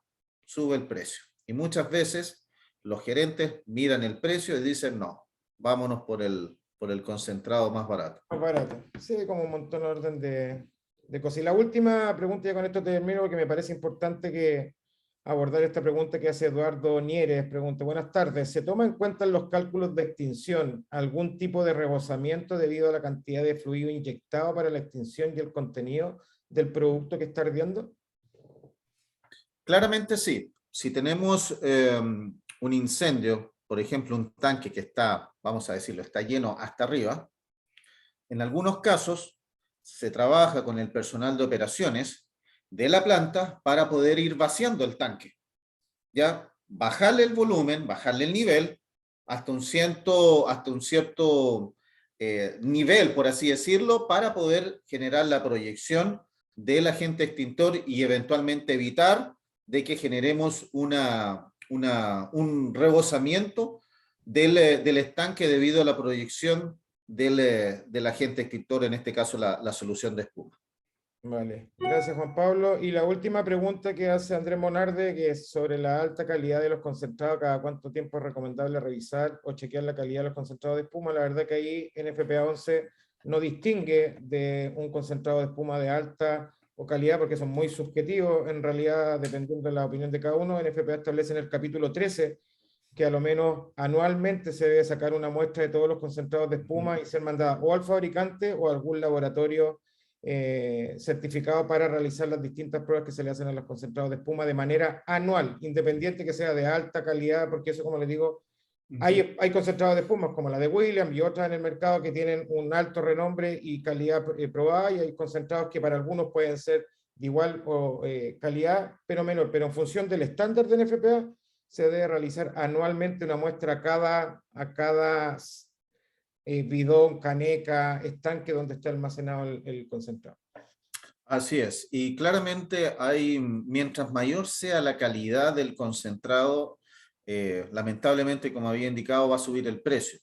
sube el precio. Y muchas veces los gerentes miran el precio y dicen, no, vámonos por el por el concentrado más barato. Más barato. Sí, como un montón de orden de cosas. Y la última pregunta, y con esto termino, porque me parece importante que abordar esta pregunta que hace Eduardo Nieres. Pregunta, buenas tardes. ¿Se toma en cuenta en los cálculos de extinción algún tipo de rebosamiento debido a la cantidad de fluido inyectado para la extinción y el contenido del producto que está ardiendo? Claramente sí. Si tenemos un incendio, por ejemplo, un tanque que está, vamos a decirlo, está lleno hasta arriba, en algunos casos se trabaja con el personal de operaciones de la planta para poder ir vaciando el tanque. Ya bajarle el volumen, bajarle el nivel hasta un cierto nivel, por así decirlo, para poder generar la proyección del agente extintor y eventualmente evitar de que generemos un rebosamiento del estanque debido a la proyección del agente extintor, en este caso la solución de espuma. Vale, gracias Juan Pablo. Y la última pregunta que hace Andrés Monarde, que es sobre la alta calidad de los concentrados, cada cuánto tiempo es recomendable revisar o chequear la calidad de los concentrados de espuma. La verdad que ahí NFPA 11 no distingue de un concentrado de espuma de alta o calidad porque son muy subjetivos, en realidad dependiendo de la opinión de cada uno. NFPA establece en el capítulo 13 que a lo menos anualmente se debe sacar una muestra de todos los concentrados de espuma y ser mandada o al fabricante o a algún laboratorio certificado para realizar las distintas pruebas que se le hacen a los concentrados de espuma de manera anual, independiente que sea de alta calidad, porque eso, como les digo, hay concentrados de espuma como la de Williams y otras en el mercado que tienen un alto renombre y calidad probada, y hay concentrados que para algunos pueden ser de igual calidad, pero menor, pero en función del estándar de NFPA se debe realizar anualmente una muestra a cada bidón, caneca, estanque donde está almacenado el concentrado. Así es, y claramente mientras mayor sea la calidad del concentrado, lamentablemente, como había indicado, va a subir el precio.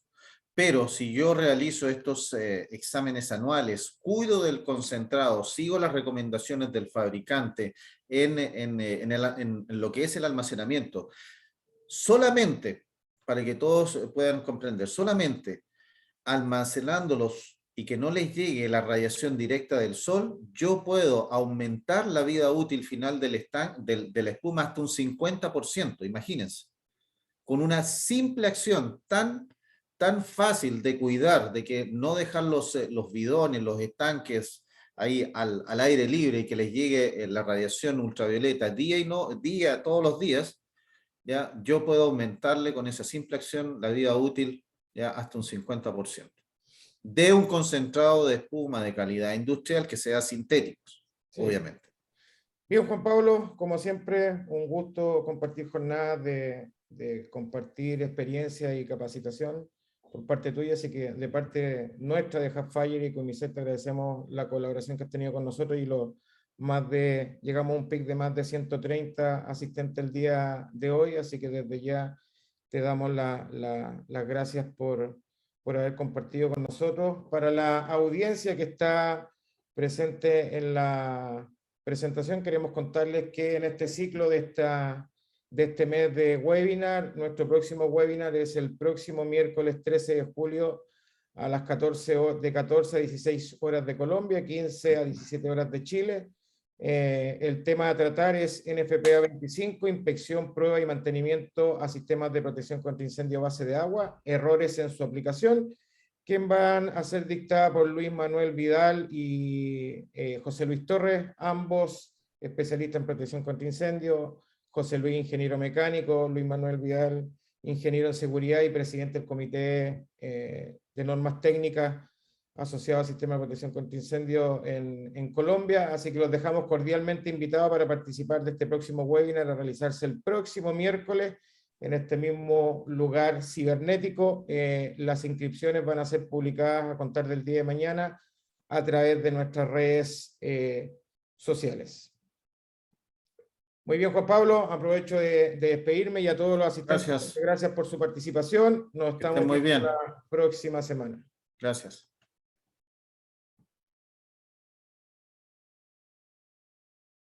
Pero si yo realizo estos exámenes anuales, cuido del concentrado, sigo las recomendaciones del fabricante en lo que es el almacenamiento, solamente, para que todos puedan comprender, solamente almacenándolos y que no les llegue la radiación directa del sol, yo puedo aumentar la vida útil final de la espuma hasta un 50%, imagínense. Con una simple acción tan fácil de cuidar, de que no dejar los bidones, los estanques ahí al aire libre y que les llegue la radiación ultravioleta día todos los días, ya yo puedo aumentarle con esa simple acción la vida útil ya hasta un 50%. De un concentrado de espuma de calidad industrial que sea sintético, sí, obviamente. Bien, Juan Pablo, como siempre, un gusto compartir jornadas de compartir experiencia y capacitación por parte tuya, así que de parte nuestra de Hubfire y Comiset te agradecemos la colaboración que has tenido con nosotros y llegamos a un pic de más de 130 asistentes el día de hoy, así que desde ya te damos las gracias por haber compartido con nosotros. Para la audiencia que está presente en la presentación, queremos contarles que en este ciclo de este mes de webinar, nuestro próximo webinar es el próximo miércoles 13 de julio a las 14 a 16 horas de Colombia, 15 a 17 horas de Chile. El tema a tratar es NFPA 25, inspección, prueba y mantenimiento a sistemas de protección contra incendio a base de agua, errores en su aplicación, que van a ser dictadas por Luis Manuel Vidal y José Luis Torres, ambos especialistas en protección contra incendio. José Luis, ingeniero mecánico, Luis Manuel Vidal, ingeniero en seguridad y presidente del Comité de Normas Técnicas asociado al Sistema de Protección contra Incendios en Colombia, así que los dejamos cordialmente invitados para participar de este próximo webinar a realizarse el próximo miércoles en este mismo lugar cibernético. Las inscripciones van a ser publicadas a contar del día de mañana a través de nuestras redes sociales. Muy bien, Juan Pablo, aprovecho de despedirme y a todos los asistentes. Gracias por su participación. Nos estamos viendo la próxima semana. Gracias.